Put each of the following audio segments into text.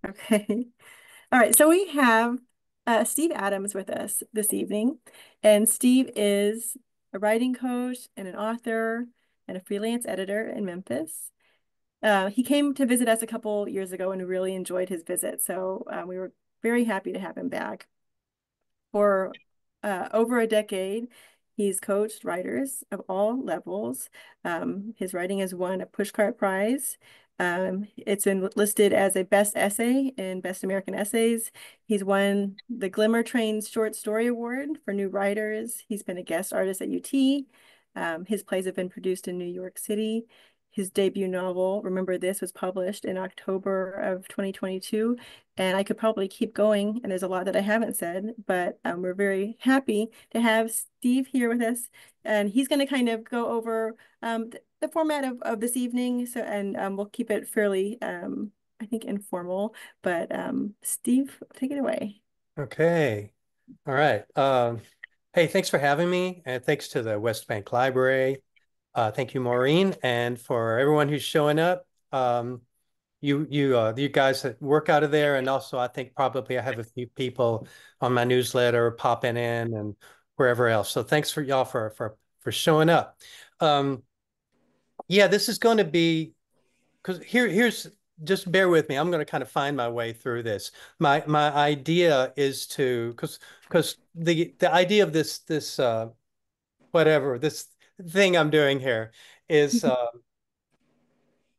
Okay. All right. So we have Steve Adams with us this evening. And Steve is a writing coach and an author and a freelance editor in Memphis. He came to visit us a couple years ago and we really enjoyed his visit. So we were very happy to have him back. For over a decade, he's coached writers of all levels. His writing has won a Pushcart Prize. It's been listed as a best essay in Best American Essays. He's won the Glimmer Train's Short Story Award for new writers. He's been a guest artist at UT. His plays have been produced in New York City. His debut novel, Remember This, was published in October of 2022. And I could probably keep going, and there's a lot that I haven't said, but we're very happy to have Steve here with us. And he's going to kind of go over the format of this evening. So, and we'll keep it fairly, I think, informal. But Steve, take it away. Okay. All right. Hey, thanks for having me, and thanks to the West Bank Library. Thank you, Maureen, and for everyone who's showing up. You guys that work out of there, and also I think probably I have a few people on my newsletter popping in and wherever else. So thanks for y'all for showing up. Um, yeah, this is going to be because here's just bear with me. I'm going to kind of find my way through this. My idea is to because the idea of this whatever this thing I'm doing here is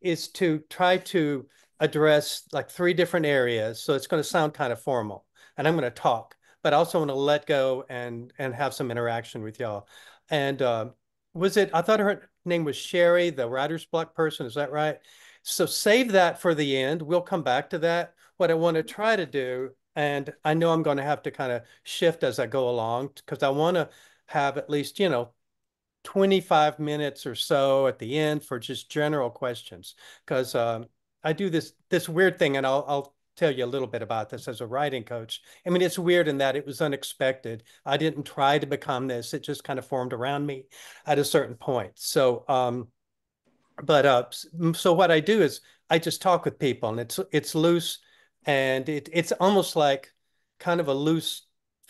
is to try to address like three different areas. So it's going to sound kind of formal, and I'm going to talk, but I also want to let go and have some interaction with y'all. And was it? I thought her name was Sherry, the writer's block person. Is that right? So save that for the end. We'll come back to that. What I want to try to do, and I know I'm going to have to kind of shift as I go along because I want to have at least, 25 minutes or so at the end for just general questions because I do this weird thing, and I'll tell you a little bit about this as a writing coach. I mean, it's weird in that it was unexpected. I didn't try to become this. It just kind of formed around me at a certain point. So so what I do is I just talk with people, and it's loose, and it's almost like kind of a loose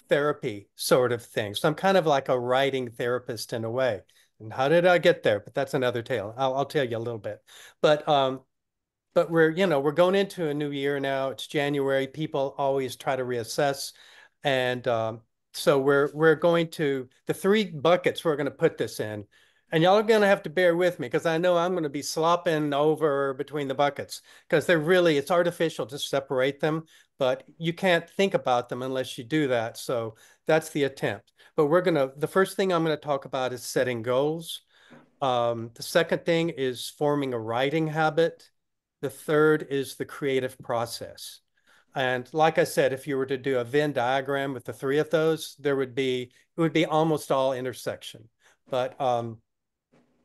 therapy sort of thing. So I'm kind of like a writing therapist in a way. And how did I get there? But that's another tale. I'll tell you a little bit. But we're going into a new year now. It's January. People always try to reassess, and so we're going to the three buckets we're going to put this in, and y'all are going to have to bear with me because I know I'm going to be slopping over between the buckets because it's artificial to separate them, but you can't think about them unless you do that. So that's the attempt. But the first thing I'm going to talk about is setting goals. The second thing is forming a writing habit. The third is the creative process. And like I said, if you were to do a Venn diagram with the three of those, it would be almost all intersection. But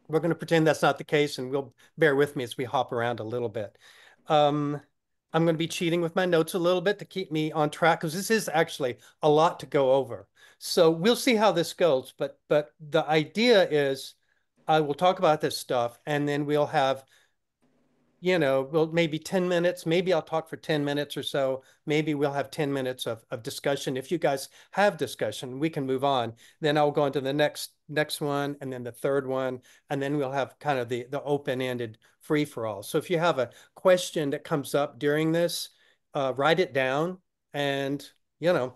we're going to pretend that's not the case, and we'll bear with me as we hop around a little bit. Um, I'm going to be cheating with my notes a little bit to keep me on track because this is actually a lot to go over. So we'll see how this goes. But the idea is I will talk about this stuff, and then we'll have well, maybe 10 minutes. Maybe I'll talk for 10 minutes or so. Maybe we'll have 10 minutes of discussion. If you guys have discussion, we can move on. Then I'll go on to the next one, and then the third one, and then we'll have kind of the open-ended free-for-all. So if you have a question that comes up during this, write it down, and and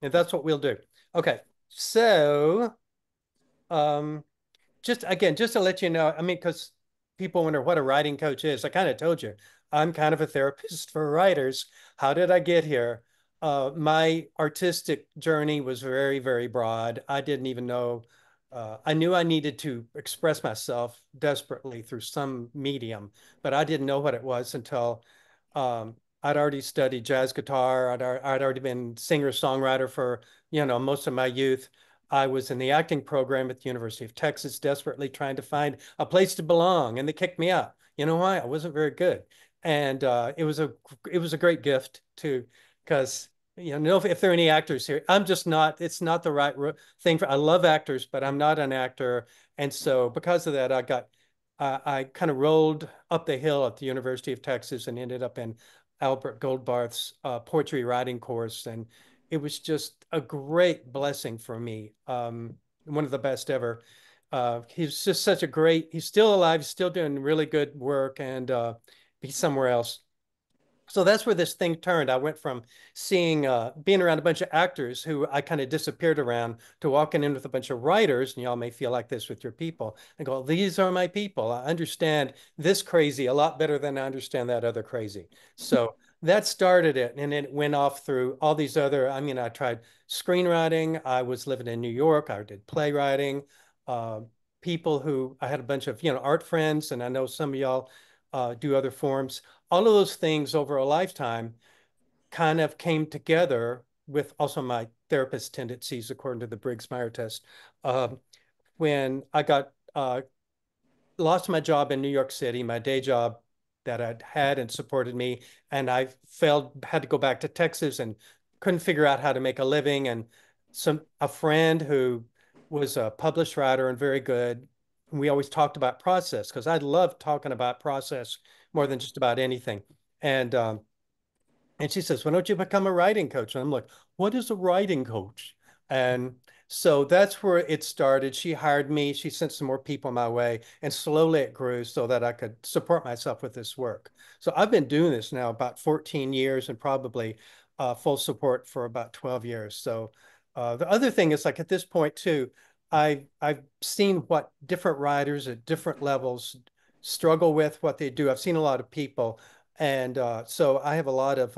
that's what we'll do. Okay, so just to let you know, I mean, because people wonder what a writing coach is. I kind of told you, I'm kind of a therapist for writers. How did I get here? My artistic journey was very, very broad. I didn't even know. I knew I needed to express myself desperately through some medium, but I didn't know what it was until I'd already studied jazz guitar. I'd already been singer-songwriter for, most of my youth. I was in the acting program at the University of Texas, desperately trying to find a place to belong, and they kicked me out. You know why? I wasn't very good, and it was a great gift too, because if there are any actors here, I'm just not. It's not the right thing for. I love actors, but I'm not an actor, and so because of that, I kind of rolled up the hill at the University of Texas and ended up in Albert Goldbarth's poetry writing course, and it was just a great blessing for me. One of the best ever. He's just such a great. He's still alive. He's still doing really good work, and he's somewhere else. So that's where this thing turned. I went from being around a bunch of actors who I kind of disappeared around to walking in with a bunch of writers, and y'all may feel like this with your people, and go, these are my people. I understand this crazy a lot better than I understand that other crazy. So that started it. And it went off through all these other, I mean, I tried screenwriting. I was living in New York. I did playwriting. Uh, People who I had a bunch of, art friends, and I know some of y'all do other forms. All of those things over a lifetime kind of came together with also my therapist tendencies, according to the Briggs-Myers test. When I got lost my job in New York City, my day job that I'd had and supported me, and I had to go back to Texas and couldn't figure out how to make a living. And a friend who was a published writer and very good, we always talked about process because I love talking about process more than just about anything. And and she says, why don't you become a writing coach? And I'm like, what is a writing coach? And so that's where it started. She hired me. She sent some more people my way, and slowly it grew so that I could support myself with this work. So I've been doing this now about 14 years and probably full support for about 12 years. So the other thing is like at this point too, I've seen what different writers at different levels struggle with, what they do. I've seen a lot of people. And so I have a lot of,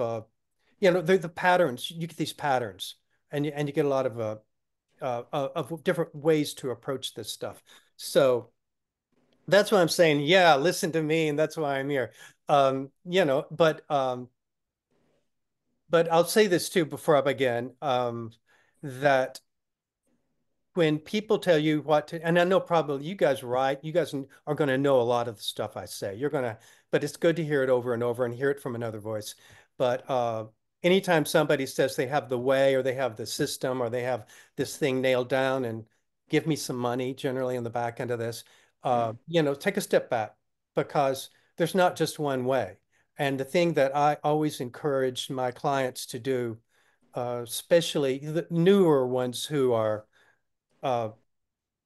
the patterns, you get these patterns and you get a lot of different ways to approach this stuff. So that's why I'm saying, yeah, listen to me. And that's why I'm here. But I'll say this too before I begin, that when people tell you what to, and I know probably you guys write, you guys are going to know a lot of the stuff I say. But it's good to hear it over and over and hear it from another voice. But anytime somebody says they have the way or they have the system or they have this thing nailed down and give me some money, generally in the back end of this, take a step back because there's not just one way. And the thing that I always encourage my clients to do, especially the newer ones who are uh,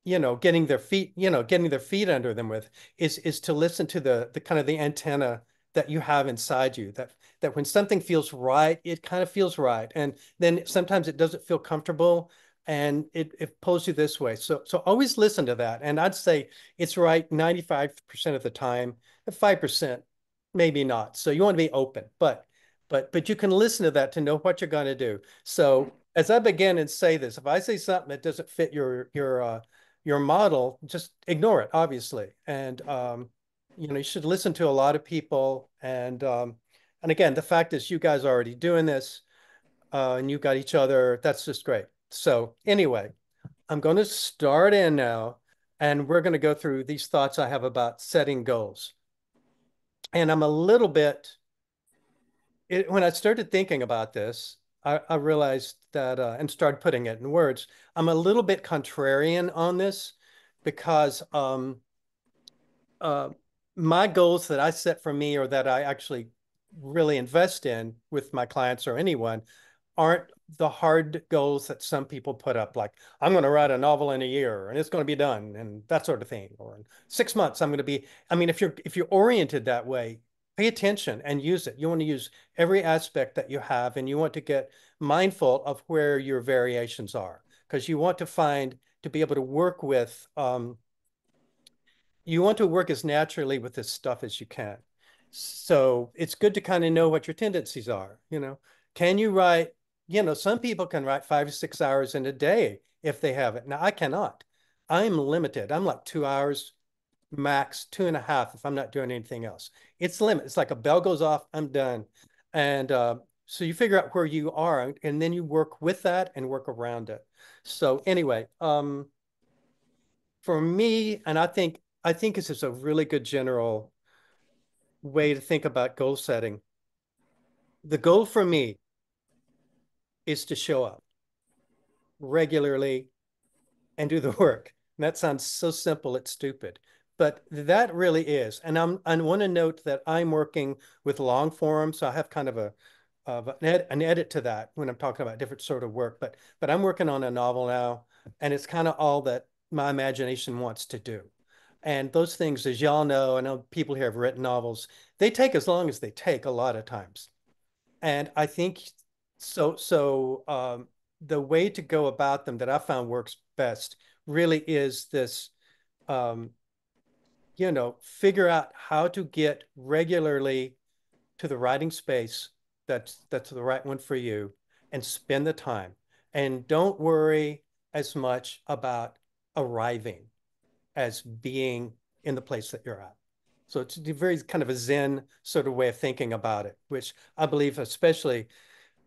getting their feet under them with is to listen to the kind of the antenna that you have inside you that when something feels right, it kind of feels right. And then sometimes it doesn't feel comfortable and it pulls you this way. So always listen to that. And I'd say it's right 95% of the time, 5% maybe not. So you want to be open, but you can listen to that to know what you're going to do. So as I begin and say this, if I say something that doesn't fit your model, just ignore it, obviously. And you should listen to a lot of people. And again, the fact is you guys are already doing this, and you got each other. That's just great. So anyway, I'm going to start in now, and we're going to go through these thoughts I have about setting goals. And I'm a little bit, when I started thinking about this, I realized that, and started putting it in words, I'm a little bit contrarian on this because uh, my goals that I set for me or that I actually really invest in with my clients or anyone aren't the hard goals that some people put up, like I'm going to write a novel in a year and it's going to be done and that sort of thing, or in 6 months I'm going to be. I mean, if you're oriented that way, pay attention and use it. You want to use every aspect that you have, and you want to get mindful of where your variations are because you want to be able to work with you want to work as naturally with this stuff as you can. So it's good to kind of know what your tendencies are. Can you write, some people can write 5 to 6 hours in a day if they have it. Now I cannot. I'm limited. I'm like 2 hours max, 2.5 if I'm not doing anything else. It's the limit. It's like a bell goes off, I'm done. And so you figure out where you are and then you work with that and work around it. So anyway, for me, and I think this is a really good general way to think about goal setting. The goal for me is to show up regularly and do the work. And that sounds so simple, it's stupid. but that really is. And I want to note that I'm working with long form, so I have kind of an edit to that when I'm talking about different sort of work. But I'm working on a novel now, and it's kind of all that my imagination wants to do. And those things, as y'all know, I know people here have written novels, they take as long as they take a lot of times. And I think the way to go about them that I found works best really is this um, figure out how to get regularly to the writing space that's the right one for you and spend the time. And don't worry as much about arriving as being in the place that you're at. So it's a very kind of a Zen sort of way of thinking about it, which I believe, especially,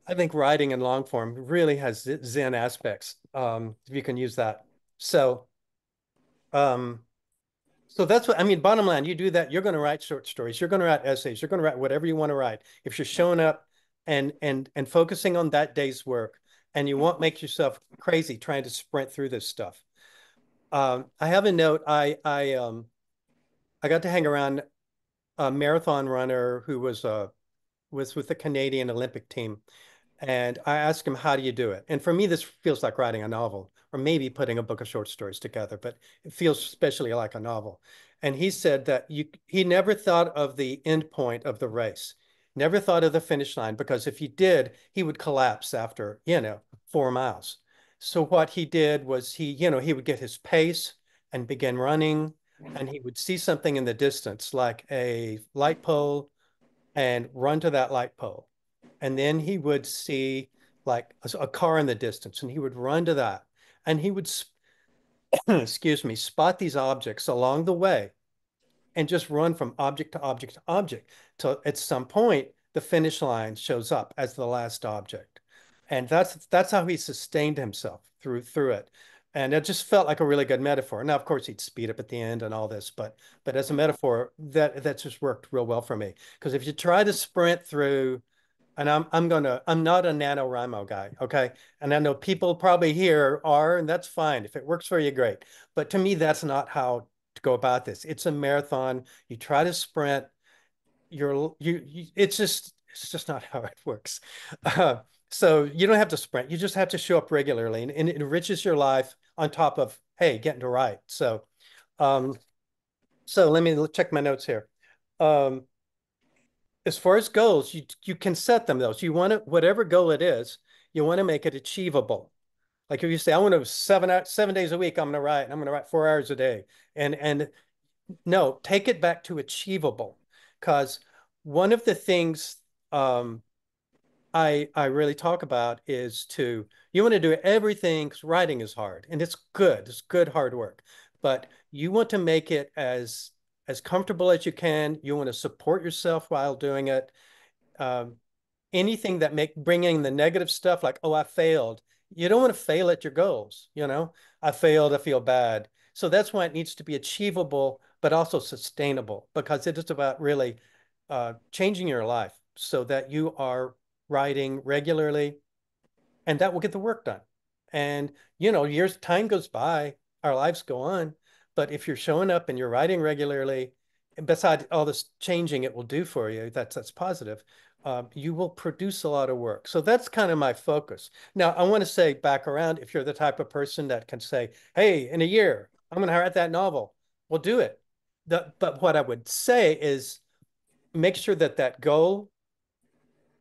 I think writing in long form really has Zen aspects, if you can use that. So, um, so that's what I mean. Bottom line, you do that, you're going to write short stories, you're going to write essays, you're going to write whatever you want to write. If you're showing up and focusing on that day's work, and you won't make yourself crazy trying to sprint through this stuff. I have a note. I got to hang around a marathon runner who was with the Canadian Olympic team. And I asked him, how do you do it? And for me, this feels like writing a novel or maybe putting a book of short stories together, but it feels especially like a novel. And he said that he never thought of the end point of the race, never thought of the finish line, because if he did, he would collapse after, 4 miles. So what he did was he would get his pace and begin running, and he would see something in the distance, like a light pole, and run to that light pole. And then he would see like a car in the distance, and he would run to that. And he would, excuse me, spot these objects along the way and just run from object to object to object. So at some point, the finish line shows up as the last object. And that's how he sustained himself through it. And it just felt like a really good metaphor. Now, of course, he'd speed up at the end and all this, but as a metaphor, that just worked real well for me. Because if you try to sprint through, and I'm not a NaNoWriMo guy, okay? And I know people probably here are, and that's fine. If it works for you, great. But to me, that's not how to go about this. It's a marathon. You try to sprint, it's just not how it works. Uh, so you don't have to sprint. You just have to show up regularly, and it enriches your life on top of, hey, getting to write. Um, so let me check my notes here. Um, as far as goals, you can set them though. So you want to, whatever goal it is, you want to make it achievable. Like if you say, I want to 7 days a week, I'm going to write, and I'm going to write 4 hours a day. And no, take it back to achievable. Because one of the things I really talk about is you want to do everything, because writing is hard and it's good. It's good hard work. But you want to make it as comfortable as you can. You want to support yourself while doing it. Um, Anything that bringing the negative stuff, like, oh, I failed. You don't want to fail at your goals. I failed, I feel bad. So that's why it needs to be achievable, but also sustainable, because it is about really changing your life so that you are writing regularly, and that will get the work done. And years time goes by, our lives go on, but if you're showing up and you're writing regularly, and besides all this changing it will do for you, that's positive. You will produce a lot of work. So that's kind of my focus. Now, I want to say back around, if you're the type of person that can say, hey, in a year, I'm going to write that novel, well, do it. But what I would say is make sure that that goal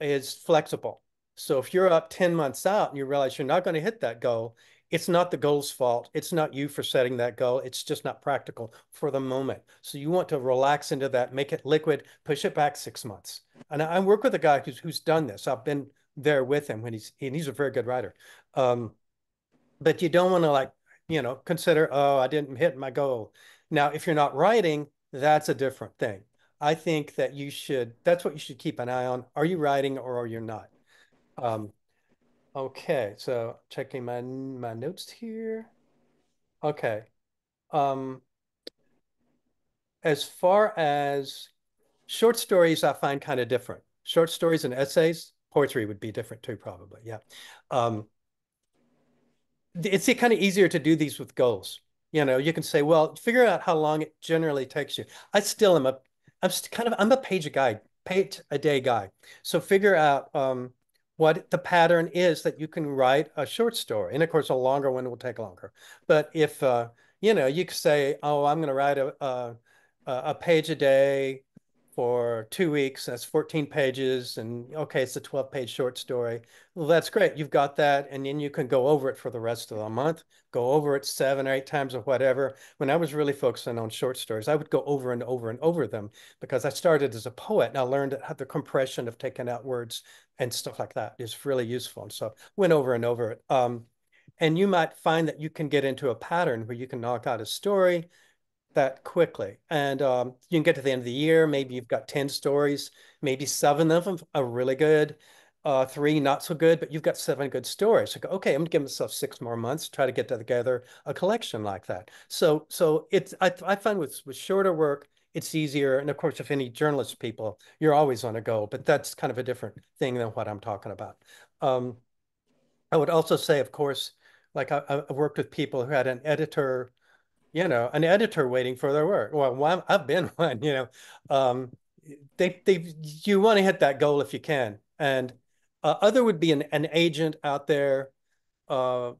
is flexible. So if you're up 10 months out and you realize you're not going to hit that goal, it's not the goal's fault. It's not you for setting that goal. It's just not practical for the moment. So you want to relax into that, make it liquid, push it back 6 months. And I work with a guy who's done this. I've been there with him when he's a very good writer. But you don't want to consider, oh, I didn't hit my goal. Now, if you're not writing, that's a different thing. I think that that's what you should keep an eye on. Are you writing or are you not? Um, okay, so checking my notes here. Okay. Um, as far as short stories, I find kind of different. Short stories and essays, poetry would be different too, probably. Yeah. It's kind of easier to do these with goals. You can say, well, figure out how long it generally takes you. I still am I'm a page a day guy. So figure out what the pattern is that you can write a short story. And of course, a longer one will take longer. But if you could say, oh, I'm going to write a page a day for 2 weeks. That's 14 pages. And okay, it's a 12-page short story. Well, that's great. You've got that. And then you can go over it for the rest of the month, go over it 7 or 8 times or whatever. When I was really focusing on short stories, I would go over and over and over them because I started as a poet and I learned how the compression of taking out words and stuff like that is really useful. And so went over and over it. And you might find that you can get into a pattern where you can knock out a story that quickly. And you can get to the end of the year. Maybe you've got 10 stories, maybe 7 of them are really good, three not so good, but you've got 7 good stories. So go, okay, I'm gonna give myself 6 more months to try to get together a collection like that. So I find with shorter work, it's easier. And of course, if any journalist people, you're always on a go, but that's kind of a different thing than what I'm talking about. Um, I would also say, of course, like I've worked with people who had an editor waiting for their work. Well, I've been one. Um, you want to hit that goal if you can. And other would be an agent out there uh,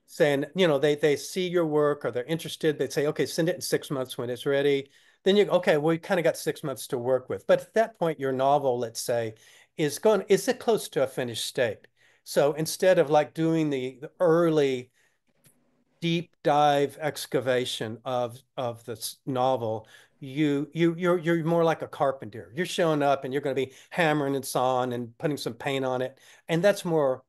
saying, they see your work or they're interested. They'd say, okay, send it in 6 months when it's ready. Then okay, well, we kind of got 6 months to work with. But at that point, your novel, let's say, is it close to a finished state? So instead of like doing the early deep dive excavation of this novel, you're more like a carpenter. You're showing up and you're going to be hammering and sawing and putting some paint on it, and that's more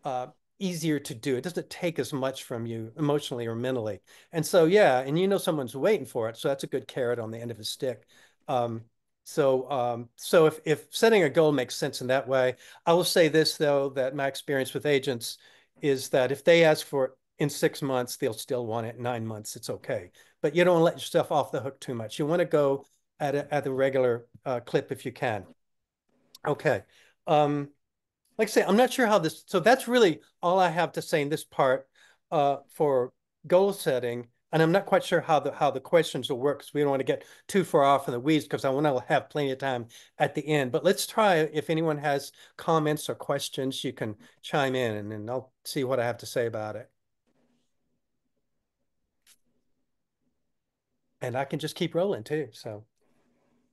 uh, easier to do. It doesn't take as much from you emotionally or mentally, and so yeah, and someone's waiting for it, so that's a good carrot on the end of a stick. Um, so if setting a goal makes sense in that way, I will say this though, that my experience with agents is that if they ask for it in 6 months, they'll still want it in 9 months. It's okay. But you don't let yourself off the hook too much. You want to go at a regular clip if you can. Okay. Like I say, I'm not sure how this, so that's really all I have to say in this part for goal setting. And I'm not quite sure how the questions will work because we don't want to get too far off in the weeds because I want to have plenty of time at the end. But let's try, if anyone has comments or questions, you can chime in and then I'll see what I have to say about it. And I can just keep rolling too. So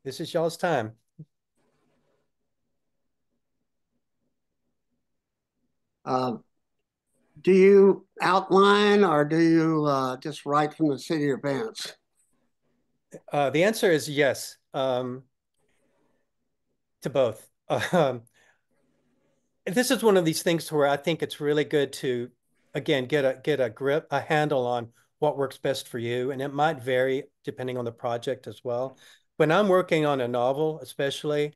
this is y'all's time. Uh, do you outline or do you just write from the seat of your pants? The answer is yes, to both. This is one of these things where I think it's really good to, again, get a grip, a handle on what works best for you. And it might vary depending on the project as well. When I'm working on a novel, especially,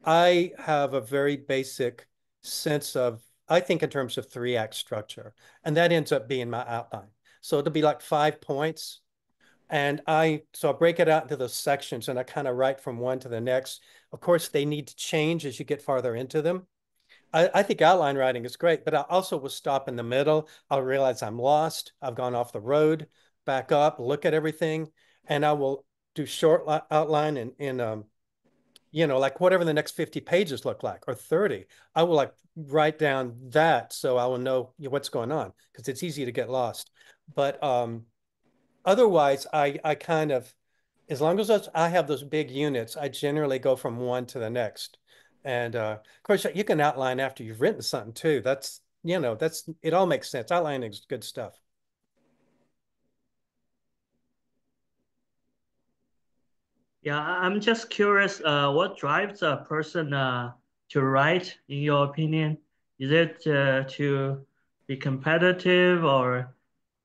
I have a very basic sense of, I think in terms of 3-act structure, and that ends up being my outline. So it'll be like 5 points. And so I break it out into those sections and I kind of write from one to the next. Of course, they need to change as you get farther into them. I think outline writing is great, but I also will stop in the middle. I'll realize I'm lost. I've gone off the road, back up, look at everything, and I will do short outline like whatever the next 50 pages look like or 30. I will like write down that so I will know what's going on because it's easy to get lost. But otherwise, I kind of, as long as I have those big units, I generally go from one to the next. And of course, you can outline after you've written something too. That's it all makes sense. Outlining is good stuff. Yeah, I'm just curious, what drives a person to write, in your opinion? Is it to be competitive or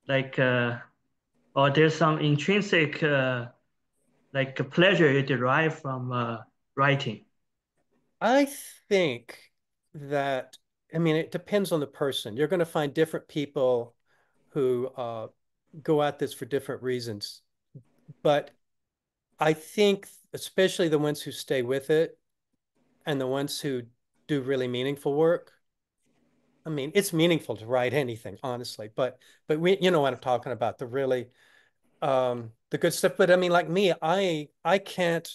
like, or there's some intrinsic like a pleasure you derive from writing? I think that, I mean, it depends on the person. You're going to find different people who go at this for different reasons. But I think, especially the ones who stay with it and the ones who do really meaningful work. I mean, it's meaningful to write anything, honestly, but we, you know what I'm talking about, the really, the good stuff. But I mean, like me, I can't,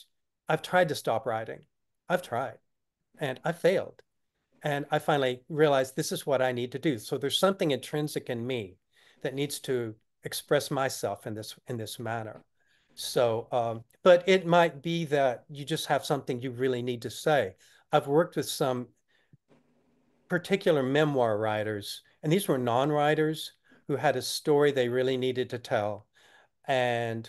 I've tried to stop writing. I've tried and I failed. And I finally realized this is what I need to do. So there's something intrinsic in me that needs to express myself in this manner. So, but it might be that you just have something you really need to say. I've worked with some particular memoir writers, and these were non-writers who had a story they really needed to tell. And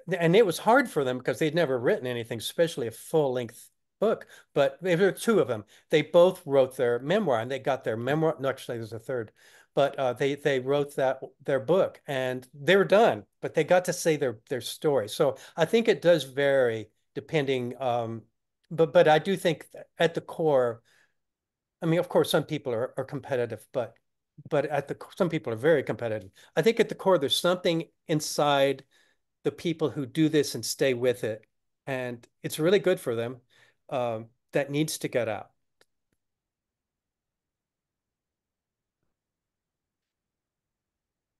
it was hard for them because they'd never written anything, especially a full-length book. But there were two of them. They both wrote their memoir, and they got their memoir. No, actually, there's a third, but they wrote their book, and they were done. But they got to say their story. So I think it does vary depending. But I do think at the core, I mean, of course, some people are competitive, but some people are very competitive. I think at the core, there's something inside the people who do this and stay with it, and it's really good for them, that needs to get out.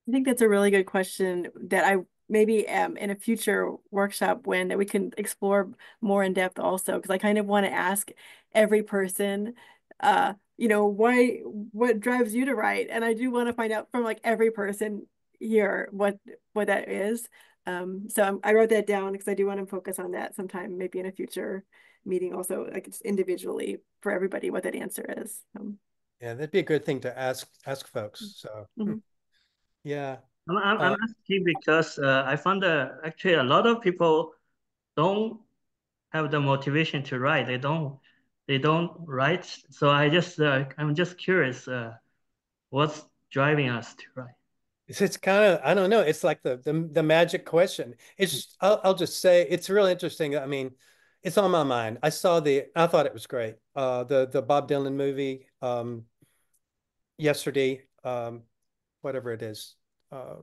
I think that's a really good question that I maybe in a future workshop when that we can explore more in depth also, because I kind of want to ask every person, what drives you to write? And I do want to find out from like every person here what that is. So I wrote that down because I do want to focus on that sometime, maybe in a future meeting also, like just individually for everybody what that answer is. Yeah, that'd be a good thing to ask folks. So Mhm. yeah. I'm asking because I found that actually a lot of people don't have the motivation to write. They don't write. So I'm just curious, what's driving us to write? It's kind of, I don't know. It's like the magic question. I'll just say it's real interesting. I mean, it's on my mind. I thought it was great. The Bob Dylan movie, yesterday, whatever it is, uh,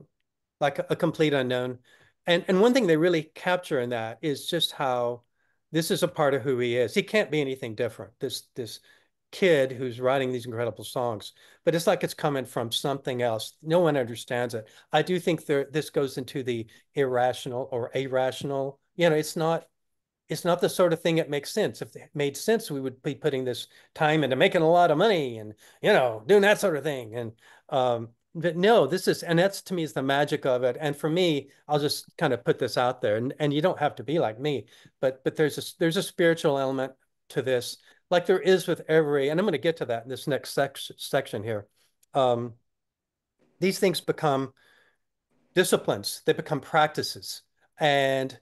like a complete unknown. And one thing they really capture in that is just how this is a part of who he is. He can't be anything different. This kid who's writing these incredible songs, but it's like it's coming from something else. No one understands it. I do think this goes into the irrational or irrational. It's not the sort of thing that makes sense. If it made sense, we would be putting this time into making a lot of money and, doing that sort of thing. And but no, and that's to me is the magic of it. And for me, I'll just kind of put this out there, and you don't have to be like me, but there's a spiritual element to this, like there is with every, and I'm going to get to that in this next section here. Um, these things become disciplines, they become practices. And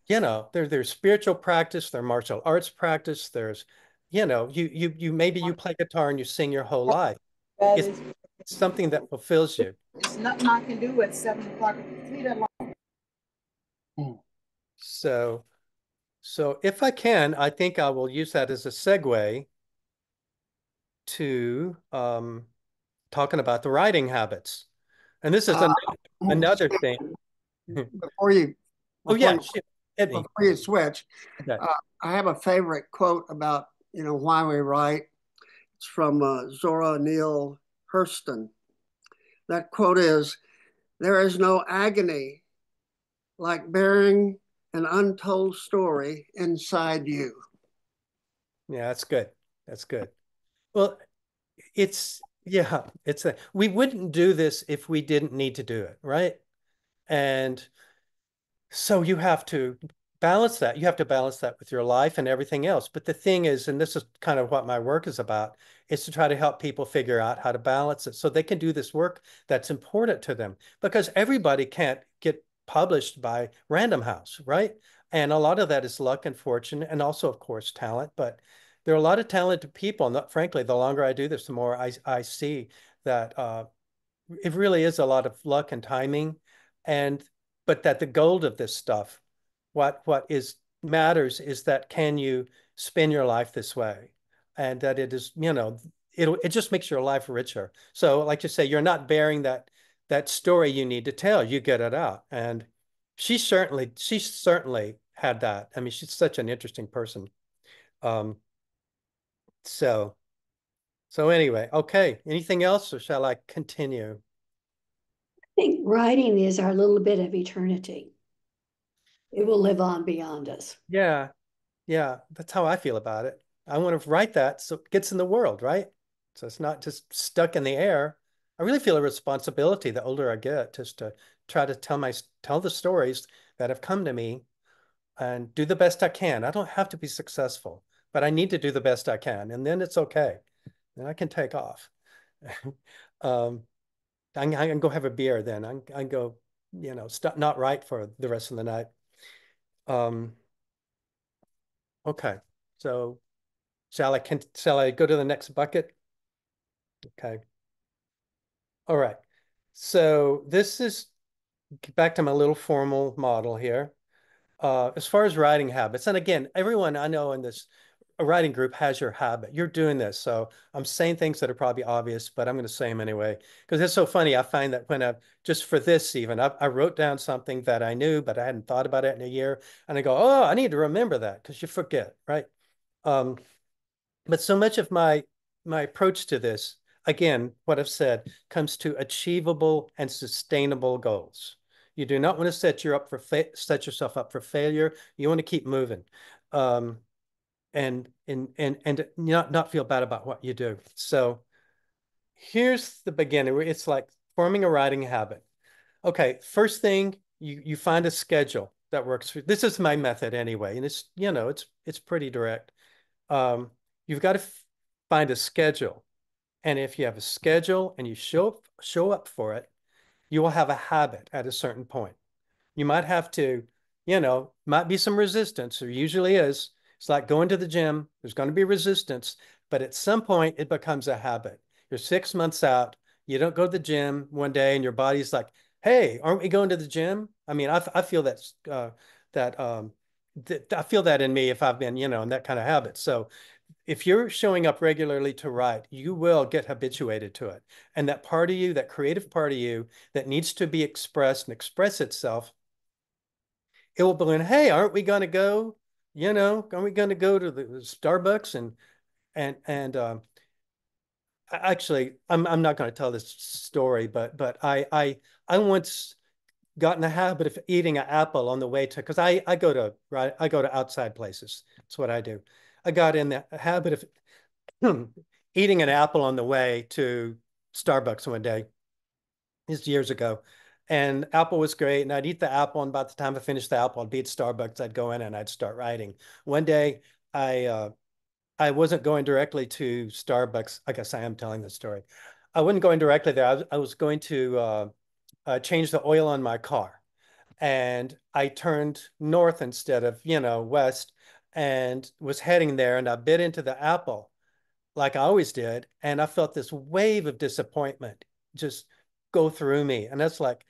there's spiritual practice, there's martial arts practice, there's, you maybe you play guitar and you sing your whole life. That It's is, something that fulfills you. it's nothing I can do at 7 o'clock. Leave that alone. So, if I can, I think I will use that as a segue to talking about the writing habits. And this is another thing. Before you, Oh yeah, hit me. before you switch, Okay. I have a favorite quote about why we write. It's from Zora Neale Hurston. That quote is, "There is no agony like bearing an untold story inside you." Yeah, that's good. That's good. Well, we wouldn't do this if we didn't need to do it, right? And so you have to balance that. You have to balance that with your life and everything else. But the thing is, and this is kind of what my work is about, is to try to help people figure out how to balance it so they can do this work that's important to them. Because everybody can't get published by Random House, right? And a lot of that is luck and fortune, and also, of course, talent. But there are a lot of talented people. And frankly, the longer I do this, the more I see that it really is a lot of luck and timing, and but that the gold of this stuff, what is matters is that can you spend your life this way, and that it is, it just makes your life richer. So like you say, you're not bearing that story you need to tell, you get it out. And she certainly had that. I mean, she's such an interesting person. Um, so anyway, okay. Anything else, or shall I continue? think writing is our little bit of eternity. It will live on beyond us. Yeah. Yeah. That's how I feel about it. I want to write that so it gets in the world, right? So it's not just stuck in the air. I really feel a responsibility the older I get, just to try to tell the stories that have come to me and do the best I can. I don't have to be successful, but I need to do the best I can, and then it's okay. Then I can take off. I can go have a beer then. I can go, stop, not write for the rest of the night. Okay, so shall I go to the next bucket? Okay. All right. So this is back to my little formal model here. As far as writing habits, and again, everyone I know in this writing group has your habit. You're doing this. So I'm saying things that are probably obvious, but I'm going to say them anyway. Because it's so funny. I find that when just for this even, I wrote down something that I knew, but I hadn't thought about it in a year. And I go, oh, I need to remember that, because you forget, right? But so much of my approach to this, again, what I've said, comes to achievable and sustainable goals. You do not want to set yourself up for failure. You want to keep moving, and not feel bad about what you do. So here's the beginning. It's like forming a writing habit. Okay, first thing, you find a schedule that works for. This is my method anyway, and it's pretty direct. You've got to find a schedule. And if you have a schedule and you show up for it, you will have a habit at a certain point. You might have to, might be some resistance. There usually is. It's like going to the gym. There's going to be resistance, but at some point it becomes a habit. You're 6 months out. You don't go to the gym one day and your body's like, hey, aren't we going to the gym? I mean, I feel that I feel that in me if I've been, in that kind of habit. So if you're showing up regularly to write, you will get habituated to it. And that part of you, that creative part of you that needs to be expressed and express itself, it will be, hey, aren't we going to go, aren't we going to go to the Starbucks actually, I'm not going to tell this story, but I once got in the habit of eating an apple on the way to, because I go to outside places. That's what I do. I got in the habit of eating an apple on the way to Starbucks one day. This is years ago. And apple was great. And I'd eat the apple. And about the time I finished the apple, I'd be at Starbucks. I'd go in and I'd start writing. One day, I wasn't going directly to Starbucks. I guess I am telling the story. I wasn't going directly there. I was going to change the oil on my car. And I turned north instead of, west, and was heading there. And I bit into the apple like I always did. And I felt this wave of disappointment just go through me. And that's like,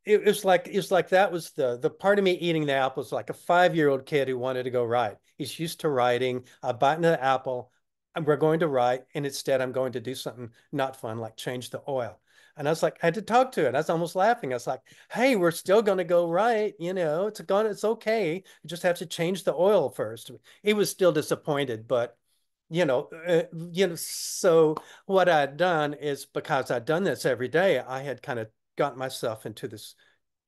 it was like that was the part of me eating the apple was like a 5-year-old kid who wanted to go write. He's used to writing. I bite into the apple and we're going to write. And instead I'm going to do something not fun, like change the oil. And I was like, I had to talk to it. I was almost laughing. I was like, hey, we're still going to go write. It's okay. You just have to change the oil first. He was still disappointed, but so what I'd done is, because I'd done this every day, I had kind of got myself into this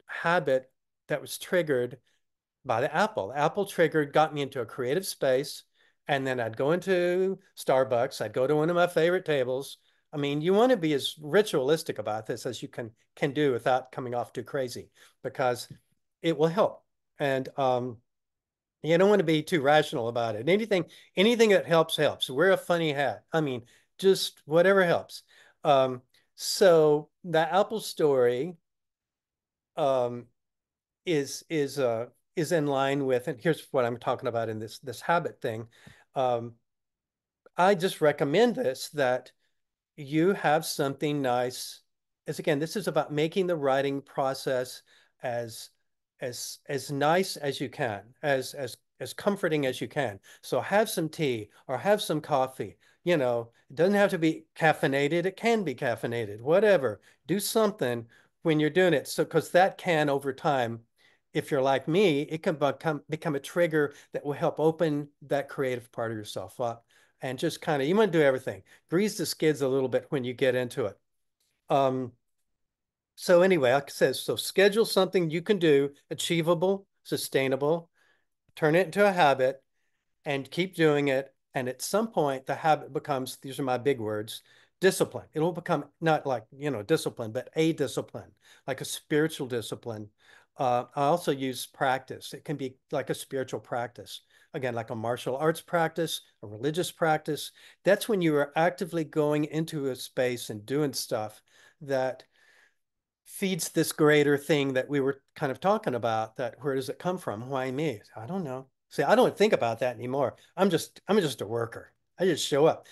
habit that was triggered by the apple. Apple triggered, got me into a creative space. And then I'd go into Starbucks. I'd go to one of my favorite tables. I mean, you want to be as ritualistic about this as you can do without coming off too crazy, because it will help. And you don't want to be too rational about it. Anything that helps. Wear a funny hat. I mean, just whatever helps. So the apple story is in line with, and here's what I'm talking about in this habit thing. I just recommend this, that you have something nice. Again, this is about making the writing process as nice as you can, as comforting as you can. So have some tea or have some coffee. It doesn't have to be caffeinated. It can be caffeinated, whatever. Do something when you're doing it. So, because that can, over time, if you're like me, it can become a trigger that will help open that creative part of yourself up. And just kind of, you want to do everything. Grease the skids a little bit when you get into it. So anyway, like I said, so schedule something you can do, achievable, sustainable, turn it into a habit and keep doing it. And at some point, the habit becomes, these are my big words, discipline. It'll become not like, discipline, but a discipline, like a spiritual discipline. I also use practice. It can be like a spiritual practice. Again, like a martial arts practice, a religious practice. That's when you are actively going into a space and doing stuff that feeds this greater thing that we were kind of talking about. That where does it come from? Why me? I don't know. See, I don't think about that anymore. I'm just a worker. I just show up.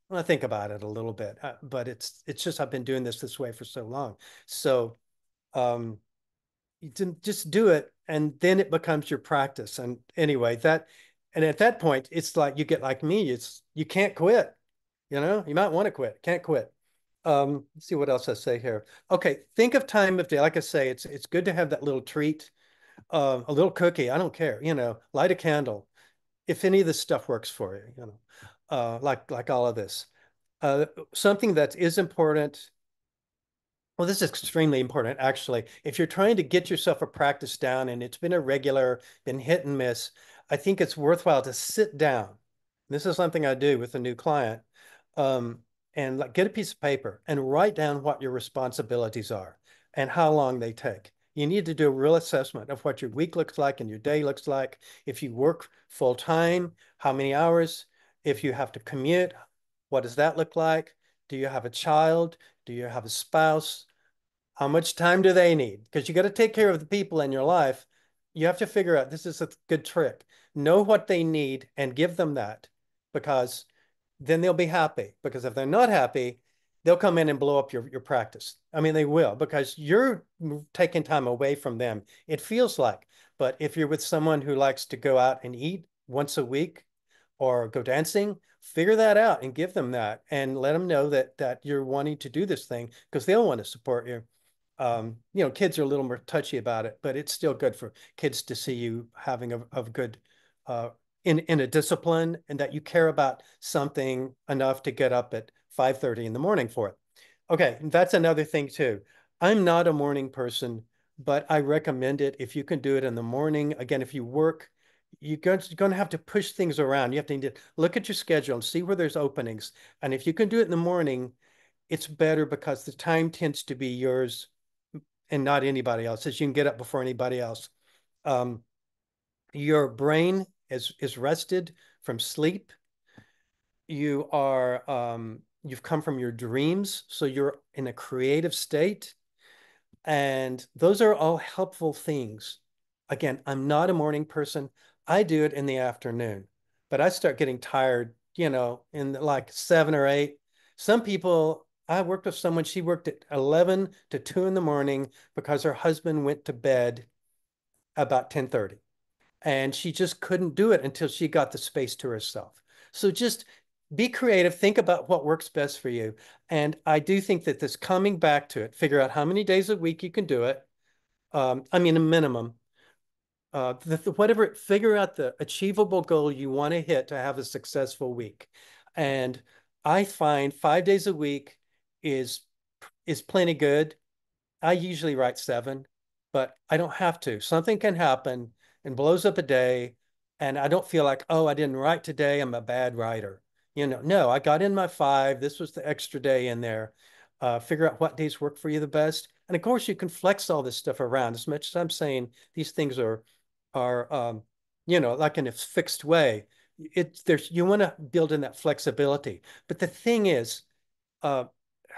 I think about it a little bit, but it's just I've been doing this way for so long. So you just do it, and then it becomes your practice. And anyway, and at that point, it's like you get like me. It's you can't quit. You might want to quit. Can't quit. Let's see what else I say here. Okay, think of time of day. Like I say, it's good to have that little treat, a little cookie. I don't care. Light a candle. If any of this stuff works for you, like all of this. Something that is important. Well, this is extremely important, actually. If you're trying to get yourself a practice down and it's been irregular, been hit and miss, I think it's worthwhile to sit down. This is something I do with a new client. And like, get a piece of paper and write down what your responsibilities are and how long they take. You need to do a real assessment of what your week looks like and your day looks like. If you work full time, how many hours? If you have to commute, what does that look like? Do you have a child? Do you have a spouse? How much time do they need? Because you got to take care of the people in your life. You have to figure out, this is a good trick. Know what they need and give them that, because then they'll be happy. Because if they're not happy, they'll come in and blow up your practice. I mean, they will, because you're taking time away from them. It feels like, but if you're with someone who likes to go out and eat once a week or go dancing, figure that out and give them that and let them know that you're wanting to do this thing, because they'll want to support you. Kids are a little more touchy about it, but it's still good for kids to see you having a good in a discipline, and that you care about something enough to get up at 5:30 in the morning for it. Okay, that's another thing too. I'm not a morning person, but I recommend it if you can do it in the morning. Again, if you work, you're going to have to push things around. You have to look at your schedule and see where there's openings. And if you can do it in the morning, it's better because the time tends to be yours and not anybody else's. You can get up before anybody else. Your brain is rested from sleep. You've come from your dreams, so you're in a creative state. And those are all helpful things. Again, I'm not a morning person. I do it in the afternoon, but I start getting tired, in like 7 or 8. Some people, I worked with someone, she worked at 11 to 2 in the morning because her husband went to bed about 10:30. And she just couldn't do it until she got the space to herself. So just be creative, think about what works best for you. And I do think that this coming back to it, figure out how many days a week you can do it. I mean, a minimum. Figure out the achievable goal you want to hit to have a successful week. And I find 5 days a week is plenty good. I usually write 7, but I don't have to. Something can happen and blows up a day, and I don't feel like, oh, I didn't write today, I'm a bad writer. No, I got in my 5. This was the extra day in there. Figure out what days work for you the best. And of course, you can flex all this stuff around. As much as I'm saying these things are like in a fixed way. You want to build in that flexibility. But the thing is, and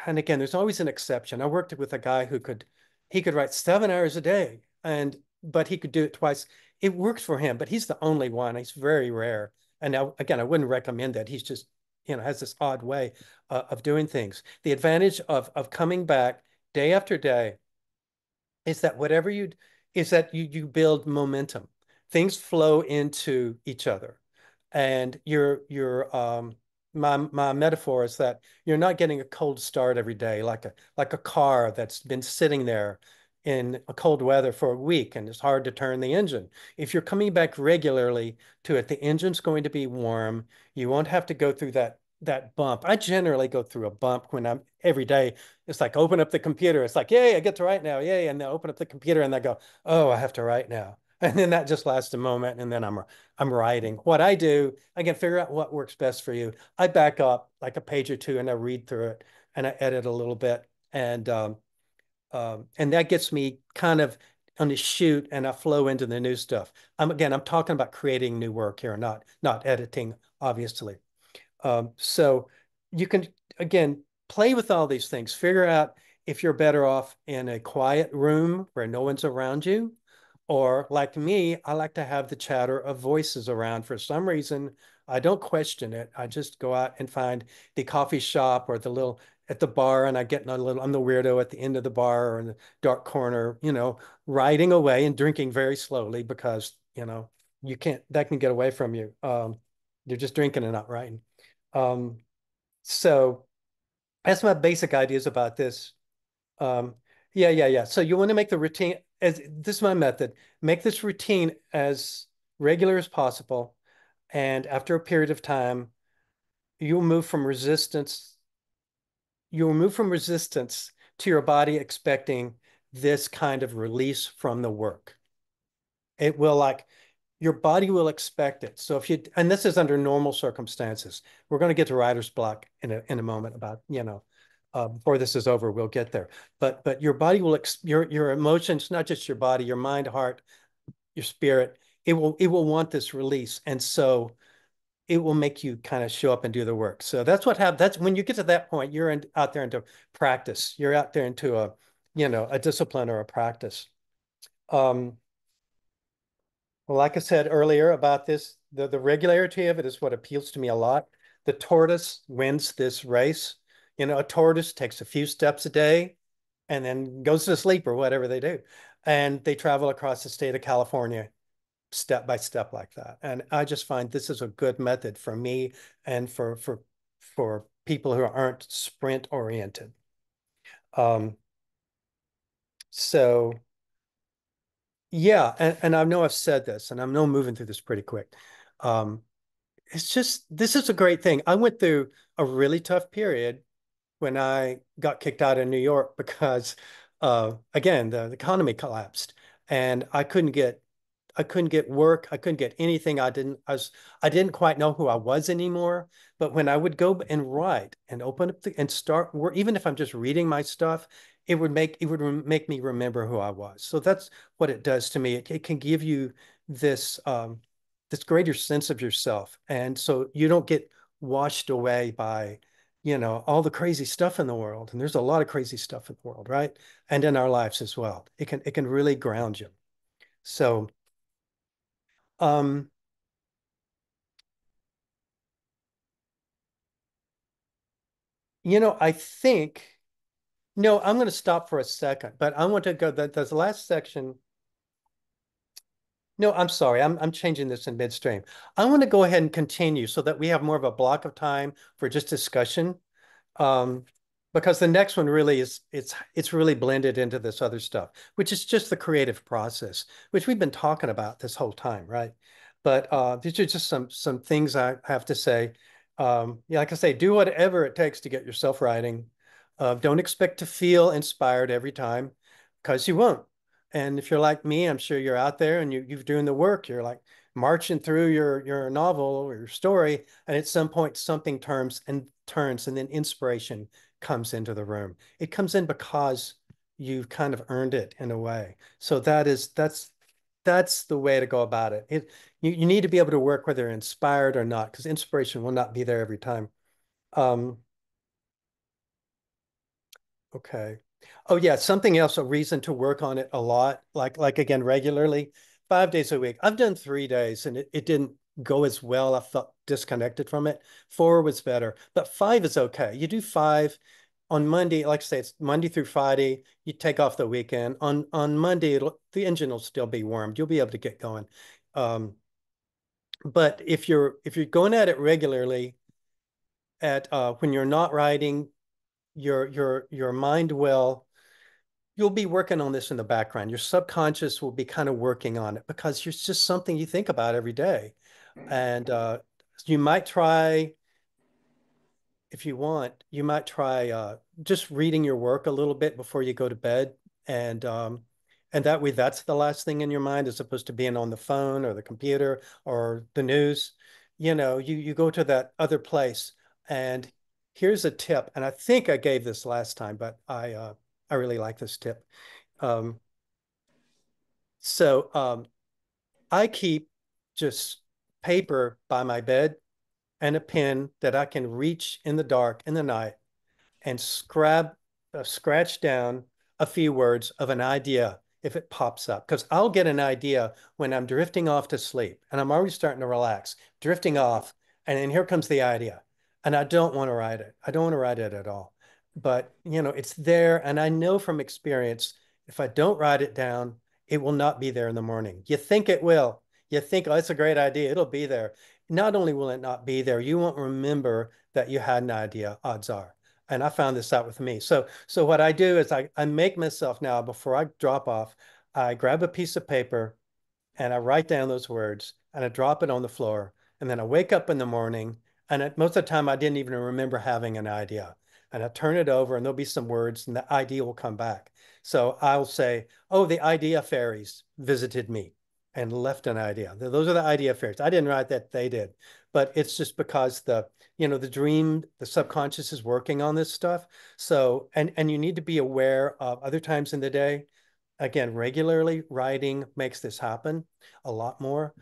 again, there's always an exception. I worked with a guy who could write 7 hours a day, but he could do it twice. It works for him, but he's the only one. He's very rare. And now, again, I wouldn't recommend that. He's just, has this odd way of doing things. The advantage of coming back day after day is that you build momentum. Things flow into each other. And my metaphor is that you're not getting a cold start every day, like a car that's been sitting there in a cold weather for a week and it's hard to turn the engine. If you're coming back regularly to it, the engine's going to be warm. You won't have to go through that that bump. I generally go through a bump when I'm every day. It's like open up the computer. It's like, yay, I get to write now. Yay. And then open up the computer and I go, oh, I have to write now. And then that just lasts a moment. And then I'm writing. What I do, I can figure out what works best for you. I back up like a page or two and I read through it and I edit a little bit. And that gets me kind of on the shoot and I flow into the new stuff. I'm talking about creating new work here, not editing, obviously. So you can, again, play with all these things, figure out if you're better off in a quiet room where no one's around you, or like me, I like to have the chatter of voices around. For some reason, I don't question it. I just go out and find the coffee shop or the little at the bar, and I get in a little, I'm the weirdo at the end of the bar or in the dark corner, writing away and drinking very slowly because, you can't, that can get away from you. You're just drinking and not writing. So that's my basic ideas about this. Yeah. So you want to make the routine this is my method. Make this routine as regular as possible. And after a period of time, you'll move from resistance. You'll move from resistance to your body expecting this kind of release from the work. It will your body will expect it. So and this is under normal circumstances. We're going to get to writer's block in a moment about, before this is over, we'll get there. But your body will, your emotions, not just your body, your mind, heart, your spirit, it will want this release. And so it will make you kind of show up and do the work. So that's what happens. That's when you get to that point, you're out there into practice. You're out there into a discipline or a practice. Well, like I said earlier about this, the regularity of it is what appeals to me a lot. The tortoise wins this race. A tortoise takes a few steps a day and then goes to sleep or whatever they do. And they travel across the state of California step by step like that. And I just find this is a good method for me and for people who aren't sprint oriented. So yeah, and I know I've said this, and I know I'm moving through this pretty quick. It's just, this is a great thing. I went through a really tough period when I got kicked out of New York because, again, the economy collapsed and I couldn't get work. I couldn't get anything. I didn't quite know who I was anymore. But when I would go and write and open up and start work, even if I'm just reading my stuff, it would make me remember who I was. So that's what it does to me. It can give you this this greater sense of yourself, and so you don't get washed away by all the crazy stuff in the world. And there's a lot of crazy stuff in the world, right? And in our lives as well. It can really ground you. So I think, no, I'm going to stop for a second, but I want to go, the last section. No, I'm sorry. I'm changing this in midstream. I want to go ahead and continue so that we have more of a block of time for just discussion. Because the next one really it's really blended into this other stuff, which is just the creative process, which we've been talking about this whole time, right? But these are just some things I have to say. Yeah, like I say, do whatever it takes to get yourself writing. Don't expect to feel inspired every time because you won't. And if you're like me, I'm sure you're out there and you're doing the work. You're like marching through your novel or your story, and at some point something turns, and then inspiration comes into the room. It comes in because you've kind of earned it in a way. So that's the way to go about it. You need to be able to work whether you're inspired or not, because inspiration will not be there every time. Okay. Oh yeah, something else, a reason to work on it a lot, like again, regularly, 5 days a week. I've done 3 days and it didn't go as well. I felt disconnected from it. 4 was better, but 5 is okay. You do 5 on Monday, like I say, it's Monday through Friday. You take off the weekend. On Monday, the engine will still be warmed. You'll be able to get going. But if you're going at it regularly at when you're not writing, your mind you'll be working on this in the background. Your subconscious will be kind of working on it because it's just something you think about every day. And you might try if you want, you might try just reading your work a little bit before you go to bed. And that way that's the last thing in your mind as opposed to being on the phone or the computer or the news. You know, you go to that other place. And here's a tip. And I think I gave this last time, but I really like this tip. Um, so I keep just paper by my bed and a pen that I can reach in the dark in the night and scratch down a few words of an idea if it pops up. Because I'll get an idea when I'm drifting off to sleep and I'm already starting to relax, drifting off. And then here comes the idea. And I don't want to write it. I don't want to write it at all. But, you know, it's there. And I know from experience, if I don't write it down, it will not be there in the morning. You think it will. You think, oh, it's a great idea. It'll be there. Not only will it not be there, you won't remember that you had an idea, odds are. And I found this out with me. So what I do is I make myself now, before I drop off, I grab a piece of paper and I write down those words and I drop it on the floor. And then I wake up in the morning and most of the time I didn't even remember having an idea. And I turn it over and there'll be some words and the idea will come back. So I'll say, oh, the idea fairies visited me and left an idea. Those are the idea fairies. I didn't write that, they did. But it's just because the dream, the subconscious is working on this stuff. So, and you need to be aware of other times in the day. Again, regularly writing makes this happen a lot more.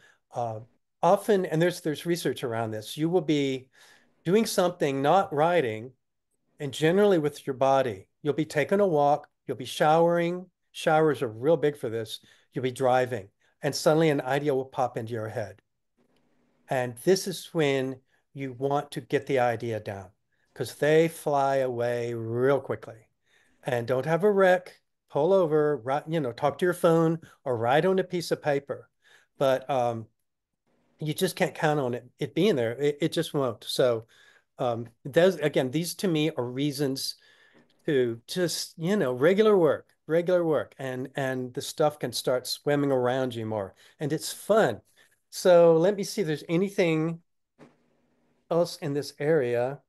Often, and there's research around this, you will be doing something, not writing, and generally with your body. You'll be taking a walk, you'll be showering. Showers are real big for this. You'll be driving, and suddenly an idea will pop into your head. And this is when you want to get the idea down because they fly away real quickly. And don't have a wreck, pull over, write, talk to your phone or write on a piece of paper. But you just can't count on it being there. It just won't. So again, these to me are reasons to just, regular work, and the stuff can start swimming around you more. And it's fun. So let me see if there's anything else in this area.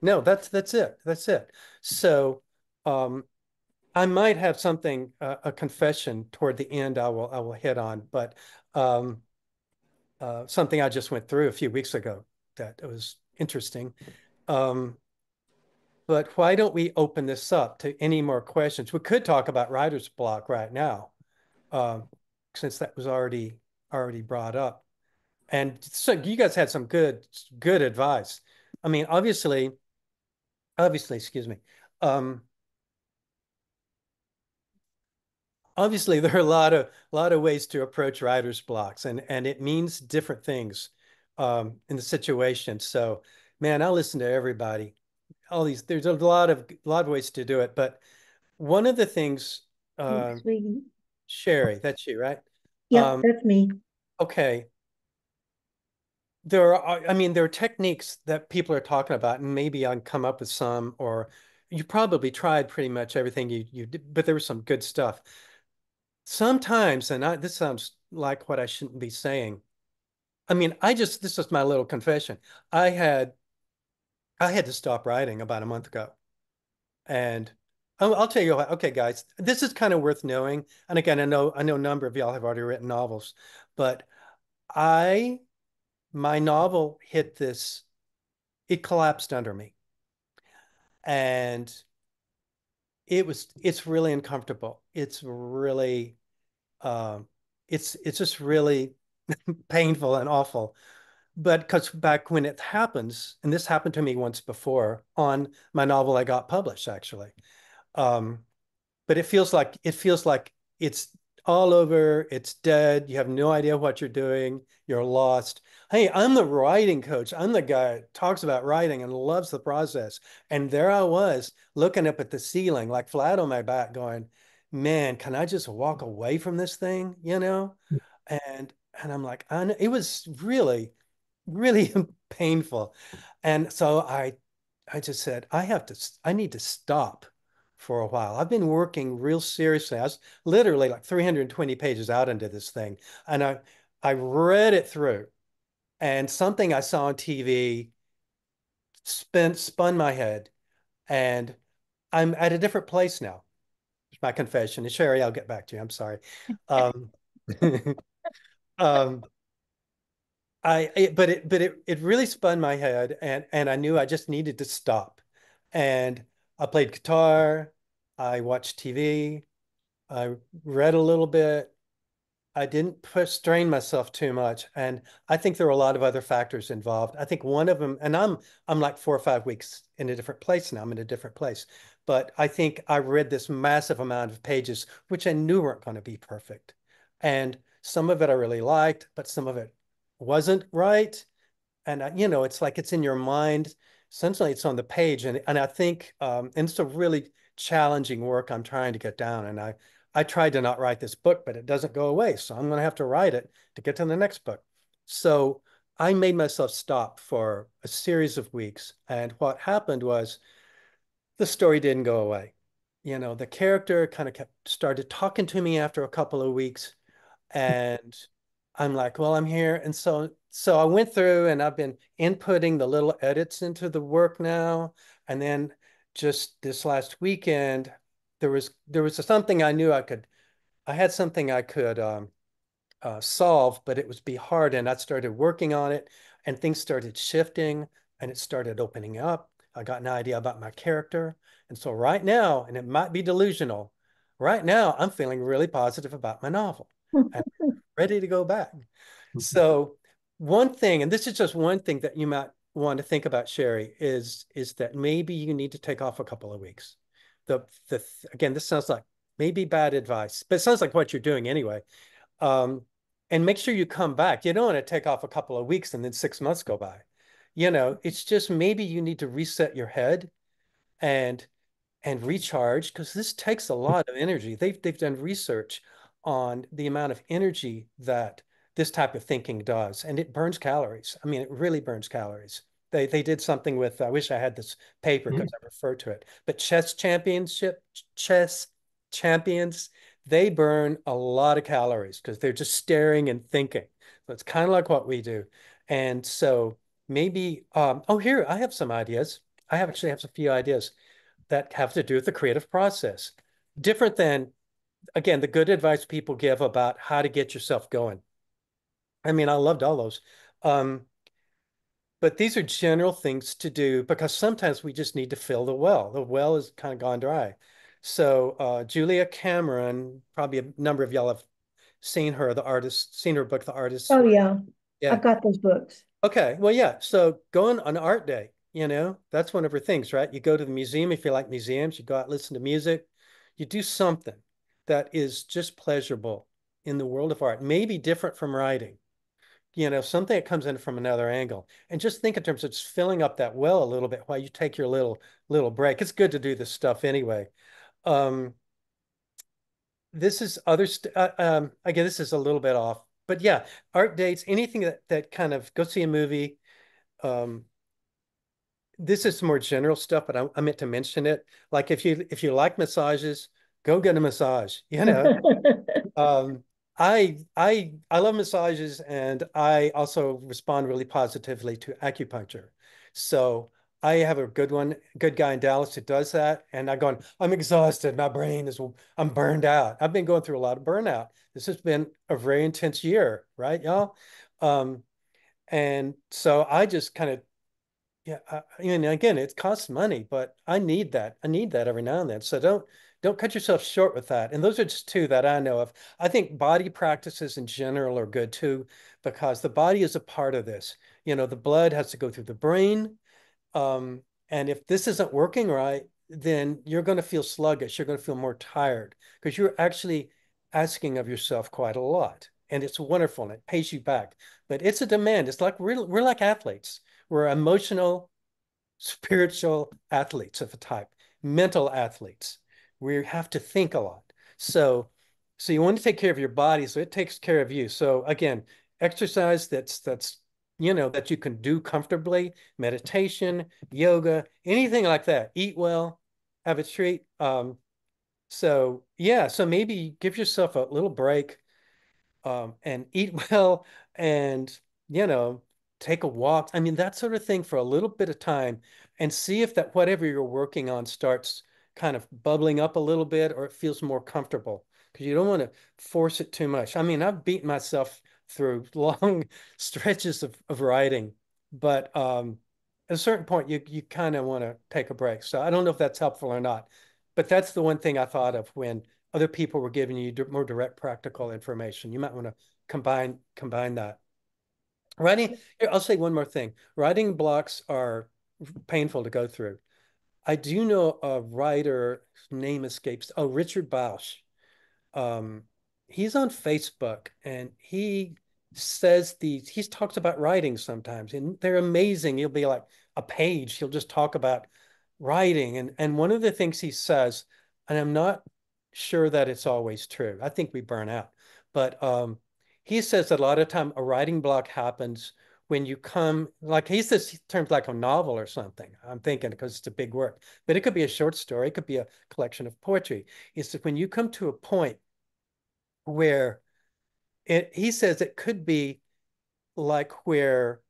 No, that's it. That's it. So I might have something, a confession toward the end I will hit on, but something I just went through a few weeks ago that was interesting. But why don't we open this up to any more questions? We could talk about writer's block right now, since that was already brought up. And so you guys had some good advice. I mean, obviously, excuse me. Obviously, there are a lot of ways to approach writer's blocks, and it means different things in the situation. So, man, I'll listen to everybody. There's a lot of ways to do it, but one of the things, Sherry, that's you, right? Yeah, that's me. Okay. There are techniques that people are talking about, and maybe I can come up with some, or you probably tried pretty much everything you did, but there was some good stuff. Sometimes, and this sounds like what I shouldn't be saying. I mean, this is my little confession. I had to stop writing about a month ago. And I'll tell you what, okay, guys, this is kind of worth knowing. And again, I know a number of y'all have already written novels, but my novel hit this, it collapsed under me. And it's really uncomfortable. It's really, it's just really painful and awful. But because back when it happens, and this happened to me once before on my novel I got published, actually. But it feels like it's all over, it's dead, you have no idea what you're doing, you're lost. Hey, I'm the writing coach. I'm the guy that talks about writing and loves the process. And there I was looking up at the ceiling, like flat on my back, going, man, can I just walk away from this thing, And I'm like, it was really, really painful. And so I just said, I need to stop for a while. I've been working real seriously. I was literally like 320 pages out into this thing. And I read it through, and something I saw on TV spun my head, and I'm at a different place now. It's my confession. And Sherry, I'll get back to you. I'm sorry. Um, um, but it really spun my head, and I knew I just needed to stop. And I played guitar, I watched TV, I read a little bit. I didn't strain myself too much, and I think there are a lot of other factors involved. I think one of them, and I'm like 4 or 5 weeks in a different place now. I'm in a different place, but I think I read this massive amount of pages, which I knew weren't going to be perfect, and some of it I really liked, but some of it wasn't right. And it's like it's in your mind. Essentially, it's on the page, and I think, and it's a really challenging work I'm trying to get down. And I tried to not write this book, but it doesn't go away. So I'm going to have to write it to get to the next book. So I made myself stop for a series of weeks. And what happened was the story didn't go away. The character kind of started talking to me after a couple of weeks. And I'm like, well, I'm here. And so I went through and I've been inputting the little edits into the work now. And then just this last weekend, there was something I knew I had something I could solve, but it was be hard. And I started working on it, and things started shifting, and it started opening up. I got an idea about my character. And so right now, and it might be delusional, right now, I'm feeling really positive about my novel and ready to go back. So one thing, and this is just one thing that you might want to think about, Sherry, is that maybe you need to take off a couple of weeks. Again, this sounds like maybe bad advice, but it sounds like what you're doing anyway. And make sure you come back. You don't want to take off a couple of weeks and then 6 months go by. It's just maybe you need to reset your head and recharge, because this takes a lot of energy. They've done research on the amount of energy that this type of thinking does, and it burns calories. I mean, it really burns calories. They did something with, I wish I had this paper because I referred to it, but chess champions, they burn a lot of calories because they're just staring and thinking. So it's kind of like what we do. And so maybe, oh, here, I have some ideas. I actually have a few ideas that have to do with the creative process. Different than, again, the good advice people give about how to get yourself going. I mean, I loved all those. But these are general things to do because sometimes we just need to fill the well. The well has kind of gone dry. So Julia Cameron, probably a number of y'all have seen her, the artist, seen her book, The Artist. Oh yeah. Yeah. I've got those books. Okay. Well, yeah. So going on art day, that's one of her things, right? You go to the museum if you like museums, you go out, listen to music, you do something that is just pleasurable in the world of art, maybe different from writing, something that comes in from another angle. And just think in terms of just filling up that well a little bit while you take your little break. It's good to do this stuff anyway. This is again, this is a little bit off, but yeah, art dates, anything that kind of go see a movie. This is more general stuff, but I meant to mention it. Like if you like massages, go get a massage. I love massages, and I also respond really positively to acupuncture. So I have a good guy in Dallas who does that, and I'm exhausted. I'm burned out. I've been going through a lot of burnout. This has been a very intense year, right, y'all? And so I just kind of, yeah, again, it costs money, but I need that. I need that every now and then. So don't cut yourself short with that. And those are just two that I know of. I think body practices in general are good too, because the body is a part of this. The blood has to go through the brain. And if this isn't working right, then you're going to feel sluggish. You're going to feel more tired because you're actually asking of yourself quite a lot. And it's wonderful and it pays you back. But it's a demand. It's like we're like athletes. We're emotional, spiritual athletes of a type, mental athletes. We have to think a lot. So you want to take care of your body, so it takes care of you. So again, exercise that's that you can do comfortably, meditation, yoga, anything like that. Eat well, have a treat. So yeah, so maybe give yourself a little break, and eat well, and take a walk. I mean, that sort of thing for a little bit of time and see if that whatever you're working on starts kind of bubbling up a little bit or it feels more comfortable because you don't want to force it too much. I mean, I've beaten myself through long stretches of writing, but at a certain point, you kind of want to take a break. So I don't know if that's helpful or not, but that's the one thing I thought of when other people were giving you more direct practical information. You might want to combine that. Writing, here, I'll say one more thing. Writing blocks are painful to go through. I do know a writer, whose name escapes, oh, Richard Bausch. Um, he's on Facebook and he says he talks about writing sometimes and they're amazing. He'll be like a page. He'll just talk about writing. And one of the things he says, and I'm not sure that it's always true. I think we burn out, but he says that a lot of time a writing block happens when you come, like he says terms like a novel or something. I'm thinking because it's a big work, but it could be a short story. It could be a collection of poetry. It's that when you come to a point where he says it could be like where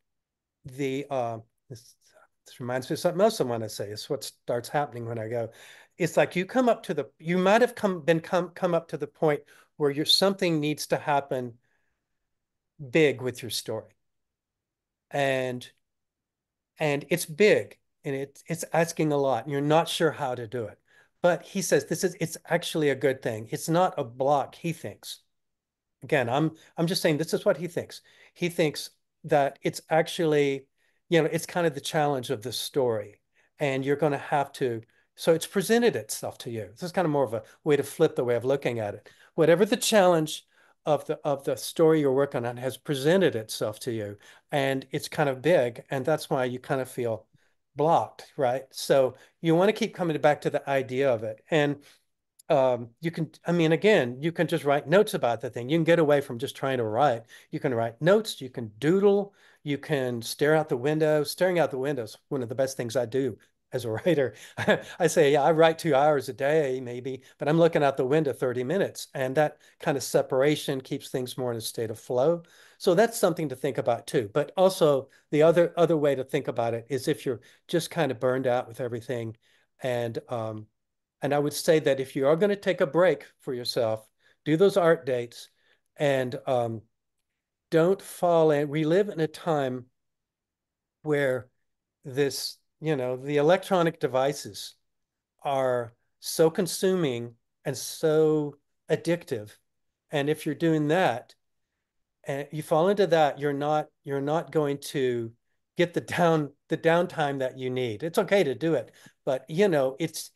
the this reminds me of something else I want to say. It's what starts happening when I go. It's like you come up to the you might have come up to the point where something needs to happen big with your story. And it's big and it's asking a lot and you're not sure how to do it. But he says it's actually a good thing. It's not a block, he thinks. Again, I'm just saying this is what he thinks. He thinks that it's actually, it's kind of the challenge of the story. And you're going to have to, so it's presented itself to you. This is kind of more of a way to flip the way of looking at it. Whatever the challenge of the story you're working on has presented itself to you. And it's kind of big. And that's why you kind of feel blocked, right? So you want to keep coming back to the idea of it. And you can, I mean, again, you can just write notes about the thing. You can get away from just trying to write. You can write notes, you can doodle, you can stare out the window. Staring out the window is one of the best things I do as a writer. I say, yeah, I write 2 hours a day, maybe, but I'm looking out the window 30 minutes. And that kind of separation keeps things more in a state of flow. So that's something to think about too. But also the other way to think about it is if you're just kind of burned out with everything and I would say that if you are going to take a break for yourself, do those art dates and don't fall in. We live in a time where the electronic devices are so consuming and so addictive. And if you're doing that and you fall into that, you're not going to get the downtime that you need. It's okay to do it, but it's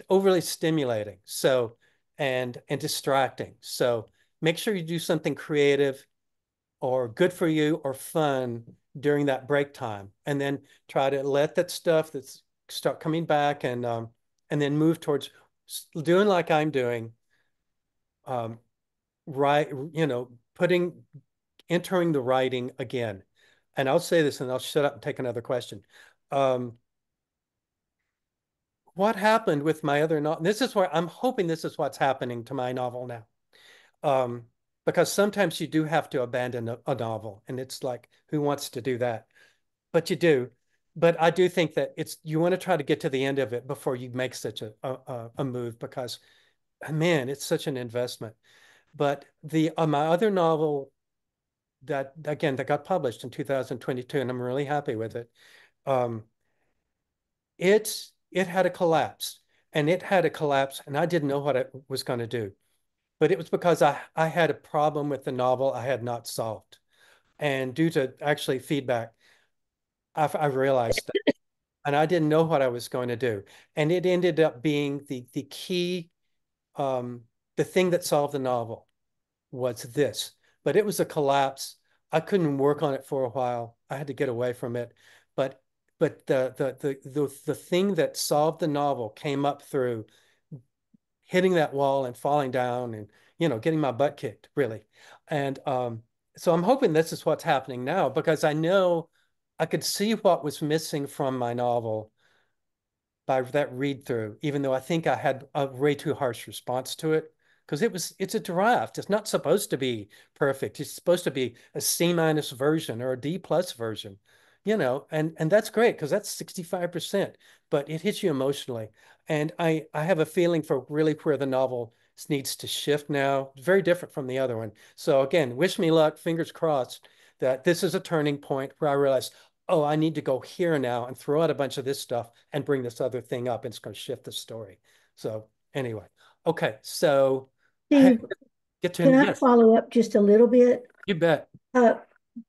overly stimulating and distracting. So make sure you do something creative or good for you or fun during that break time, and then try to let that stuff start coming back and then move towards doing like I'm doing, right, entering the writing again. And I'll say this and I'll shut up and take another question. What happened with my other novel? This is where I'm hoping this is what's happening to my novel now. Because sometimes you do have to abandon a novel and it's like, who wants to do that? But you do. But I do think that you want to try to get to the end of it before you make such a move because, man, it's such an investment. But my other novel that got published in 2022, and I'm really happy with it. It had a collapse, and I didn't know what it was going to do. But it was because I had a problem with the novel I had not solved. And due to actually feedback, I realized that, and I didn't know what I was going to do. And it ended up being the key, the thing that solved the novel was this. But it was a collapse. I couldn't work on it for a while. I had to get away from it. But the thing that solved the novel came up through hitting that wall and falling down and getting my butt kicked, really. And so I'm hoping this is what's happening now because I know I could see what was missing from my novel by that read through, even though I think I had a way too harsh response to it. because it's a draft. It's not supposed to be perfect. It's supposed to be a C- version or a D+ version, and that's great because that's 65%, but it hits you emotionally. And I have a feeling for really where the novel needs to shift now. Very different from the other one. So again, wish me luck, fingers crossed that this is a turning point where I realize, oh, I need to go here now and throw out a bunch of this stuff and bring this other thing up, and it's going to shift the story. So anyway, okay, so Steve, get to can him. I Yes, follow up just a little bit? you bet. Uh,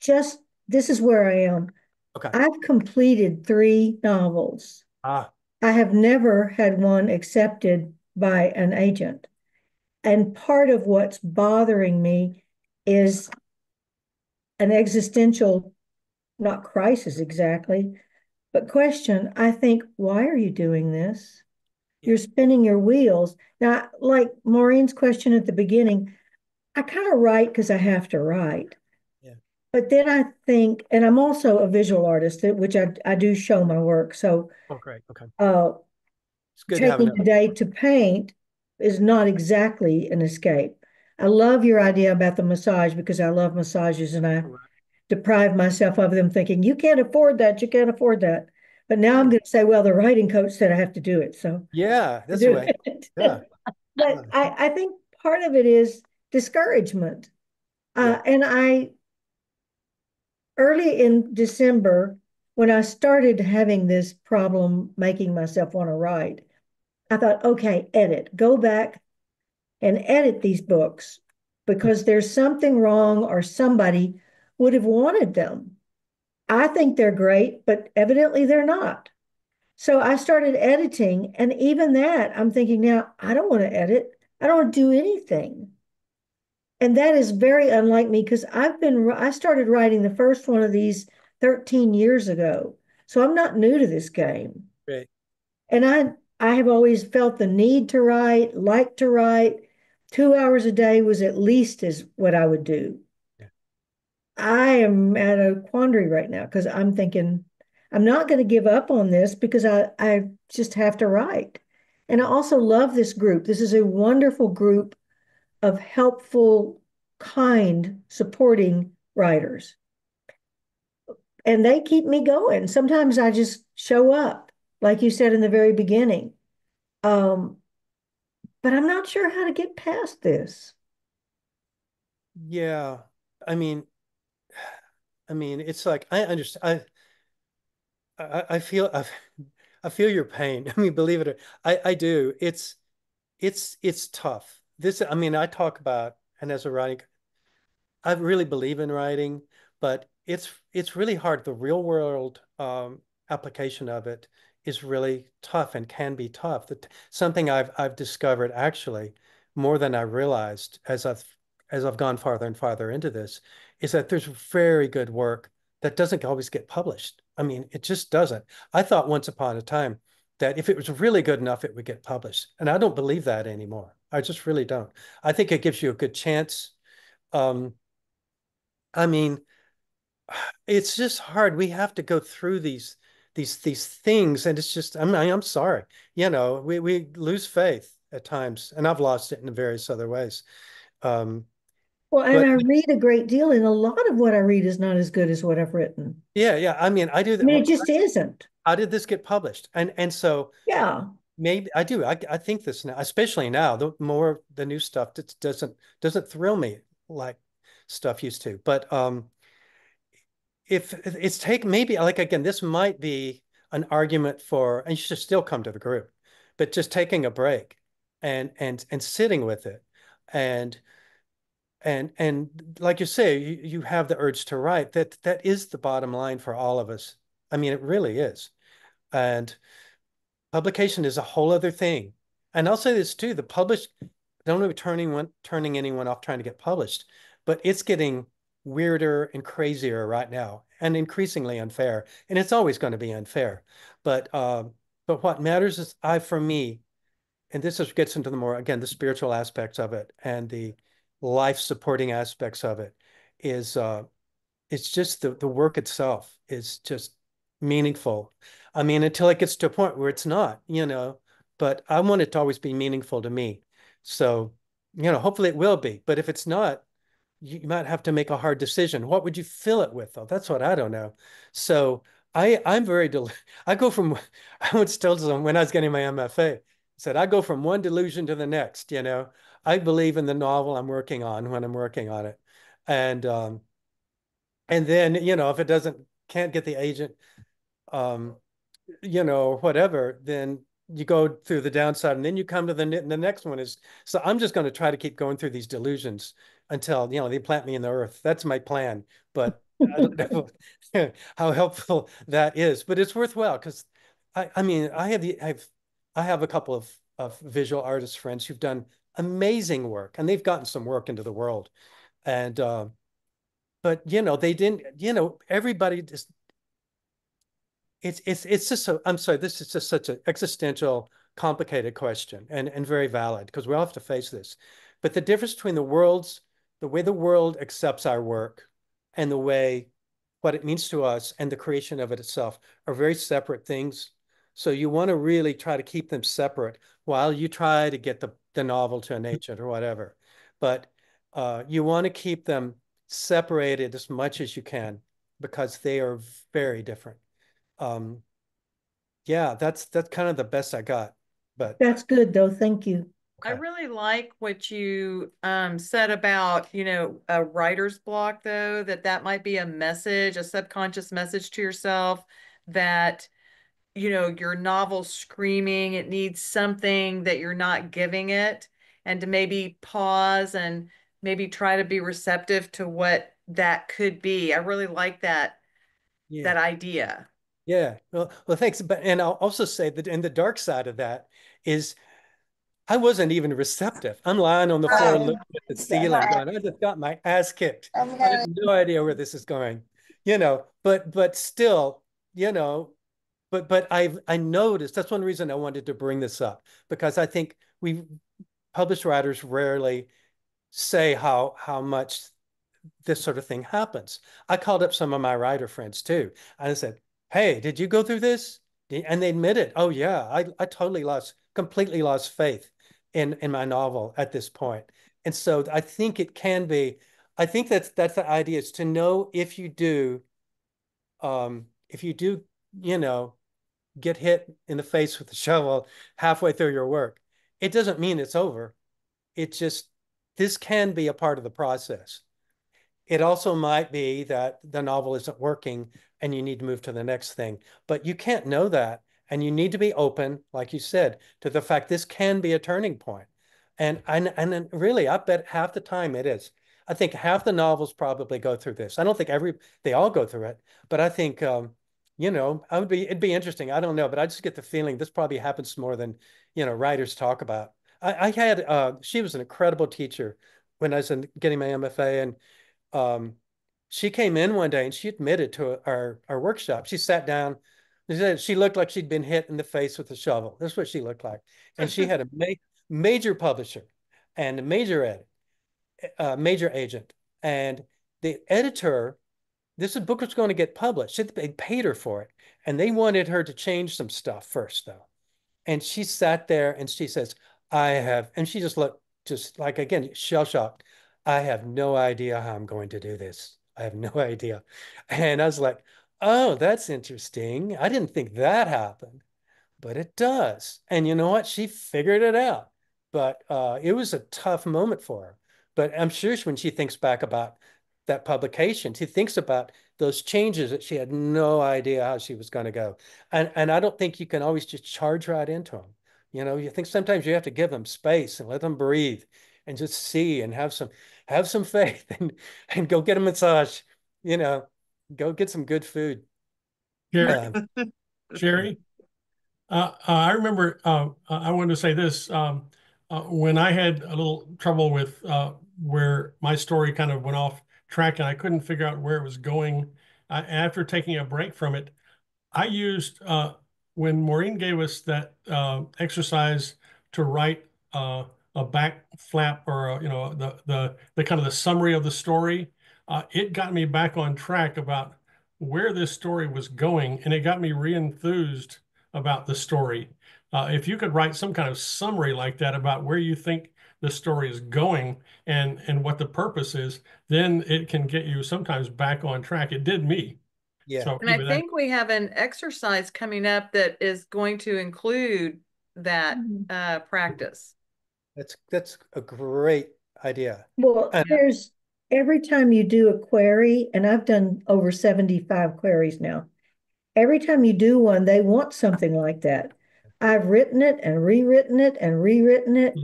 just this is where I am. Okay. I've completed 3 novels. Ah, I have never had one accepted by an agent. And part of what's bothering me is an existential, not crisis exactly, but question. I think, why are you doing this? yeah. You're spinning your wheels. Now, like Maureen's question at the beginning, I kind of write because I have to write. Yeah. But then I think, and I'm also a visual artist, which I do show my work. So Oh, great. Okay. uh, It's good to have taking another. the day to paint is not exactly an escape. I love your idea about the massage because I love massages and I deprive myself of them thinking, you can't afford that, you can't afford that. But now I'm going to say, well, the writing coach said I have to do it. So Yeah, I that's do right. it. Yeah. But I think part of it is discouragement. Yeah. And early in December, when I started having this problem making myself want to write, I thought, okay, edit, go back and edit these books because there's something wrong or somebody would have wanted them. I think they're great, but evidently they're not. So I started editing, and even that, I'm thinking now, I don't want to edit. I don't want to do anything. And that is very unlike me because I started writing the first one of these 13 years ago. So I'm not new to this game. Great. And I have always felt the need to write, like to write. 2 hours a day was at least as what I would do. Yeah. I am at a quandary right now because I'm thinking I'm not going to give up on this because I just have to write. And I also love this group. This is a wonderful group of helpful, kind, supporting writers. And they keep me going. Sometimes I just show up, like you said in the very beginning. But I'm not sure how to get past this. Yeah. I mean, it's like I understand. I feel I feel your pain. I mean, believe it or I do. It's tough. I talk about, and as a writing, I really believe in writing, but it's really hard. The real world application of it is really tough and can be tough. Something I've discovered actually more than I realized as I've gone farther and farther into this is that there's very good work that doesn't always get published. I mean, it just doesn't. I thought once upon a time that if it was really good enough, it would get published. And I don't believe that anymore. I just really don't. I think it gives you a good chance. Um, I mean, it's just hard. We have to go through these things, and it's just, I'm sorry. We lose faith at times, and I've lost it in various other ways. Well, and But I read a great deal, and a lot of what I read is not as good as what I've written. yeah, I mean, I do I mean, that. it just isn't. How did this get published? And so Yeah. maybe I do. I think this now, especially now, the more the new stuff that doesn't thrill me like stuff used to. But if it's take maybe like again, this might be an argument for, and you should still come to the group, but just taking a break and sitting with it, and like you say, you have the urge to write. That is the bottom line for all of us. I mean, it really is. And publication is a whole other thing. And I'll say this too: the published, don't be turning anyone off trying to get published, but it's getting weirder and crazier right now, and increasingly unfair. And it's always going to be unfair. But what matters is for me, and gets into the more again the spiritual aspects of it and the life supporting aspects of it is it's just the work itself is just meaningful. I mean, until it gets to a point where it's not, but I want it to always be meaningful to me. So, hopefully it will be. But if it's not, you might have to make a hard decision. What would you fill it with, though? That's what I don't know. So I'm very I go from I once told someone when I was getting my MFA, I said I go from one delusion to the next. I believe in the novel I'm working on when I'm working on it, and then if it can't get the agent, um, whatever, then you go through the downside, and then you come to the next one is. So I'm just going to try to keep going through these delusions until they plant me in the earth. That's my plan, but I don't know how helpful that is. But it's worthwhile because I mean I have a couple of visual artist friends who've done amazing work, and they've gotten some work into the world, and but they didn't. Everybody just it's just so. I'm sorry. This is just such an existential, complicated question, and very valid because we all have to face this. But the difference between the way the world accepts our work, and what it means to us, and the creation of it itself are very separate things. So you want to really try to keep them separate while you try to get the novel to an agent or whatever. But you want to keep them separated as much as you can because they are very different. Yeah, that's kind of the best I got. But That's good though. Thank you. I really like what you said about, a writer's block, though, that might be a message, a subconscious message to yourself that, your novel's screaming, it needs something that you're not giving it, and to maybe pause and maybe try to be receptive to what that could be. I really like that idea. Yeah. Well, thanks. And I'll also say that in the dark side of that is I wasn't even receptive. I'm lying on the floor looking at the ceiling going, I just got my ass kicked. I have no idea where this is going, but still, but I noticed that's one reason I wanted to bring this up, because I think published writers rarely say how much this sort of thing happens. I called up some of my writer friends too. And I said, hey, did you go through this? And they admitted, oh yeah, I completely lost faith in my novel at this point. And so I think it can be, I think that's the idea, is to know if you do, get hit in the face with a shovel halfway through your work, it doesn't mean it's over. It just, this can be a part of the process. It also might be that the novel isn't working and you need to move to the next thing, but you can't know that. And you need to be open, like you said, to the fact this can be a turning point. And really, I bet half the time it is. I think half the novels probably go through this. I don't think they all go through it, but I think, it'd be interesting. I don't know, but I just get the feeling this probably happens more than, writers talk about. I had, she was an incredible teacher when I was getting my MFA, and she came in one day and she admitted to our workshop. She sat down. She looked like she'd been hit in the face with a shovel. That's what she looked like. And she had a major publisher and a major agent. And the editor, this book was going to get published. They paid her for it. And they wanted her to change some stuff first, though. And she sat there and she says, and she just looked just like, again, shell-shocked. I have no idea how I'm going to do this. I have no idea. And I was like, oh, that's interesting. I didn't think that happened, but it does. And you know what? She figured it out. But it was a tough moment for her. But I'm sure when she thinks back about that publication, she thinks about those changes that she had no idea how she was going to go. And I don't think you can always just charge right into them. You think sometimes you have to give them space and let them breathe and just see and have some faith and go get a massage, go get some good food. Sherry, I remember, I wanted to say this, when I had a little trouble with where my story kind of went off track and I couldn't figure out where it was going, after taking a break from it, I used, when Maureen gave us that exercise to write a back flap, or the kind of the summary of the story, it got me back on track about where this story was going, and it got me re-enthused about the story. If you could write some kind of summary like that about where you think the story is going and what the purpose is, then it can get you sometimes back on track. It did me. Yeah. So And I think we have an exercise coming up that is going to include that practice. That's a great idea. Well, And there's every time you do a query, and I've done over 75 queries now. Every time you do one, they want something like that. I've written it and rewritten it and rewritten it,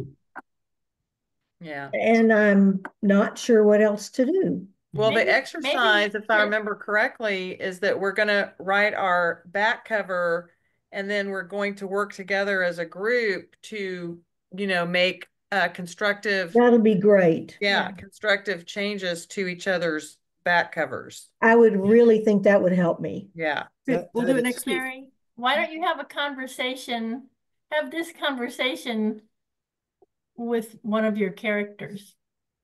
Yeah. and I'm not sure what else to do. Well, the Maybe- exercise, if I yeah. remember correctly, is that we're going to write our back cover and then we're going to work together as a group to, make constructive, That'll be great. constructive changes to each other's back covers. I would really think that would help me. Yeah. We'll do it next week. Mary, why don't you have this conversation with one of your characters?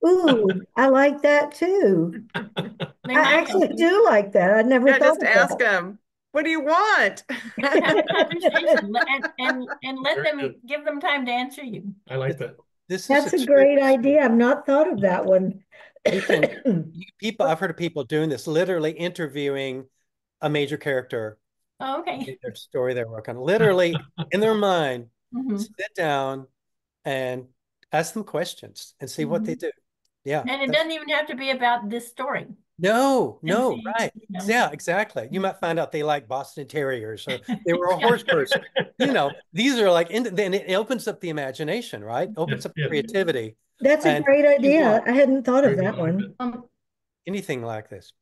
Ooh, I like that too. They I might actually have do like that. I never Yeah, thought just of ask that. them, what do you want? have a conversation and let Very them good. give them time to answer you. I like that. this is That's a true- great idea. I've not thought of that one. You can, I've heard of people doing this, literally interviewing a major character, Oh, okay. in their story they're working on. Literally in their mind, Mhm. sit down and ask them questions and see what they do. Yeah. And it doesn't even have to be about this story. No, And see, right. you know. Yeah, exactly. You might find out they like Boston Terriers or they were a horse person. These are like, then it opens up the imagination, right? Opens up Yeah. creativity. That's a And great you idea. want I hadn't thought of Very that good. one. anything like this.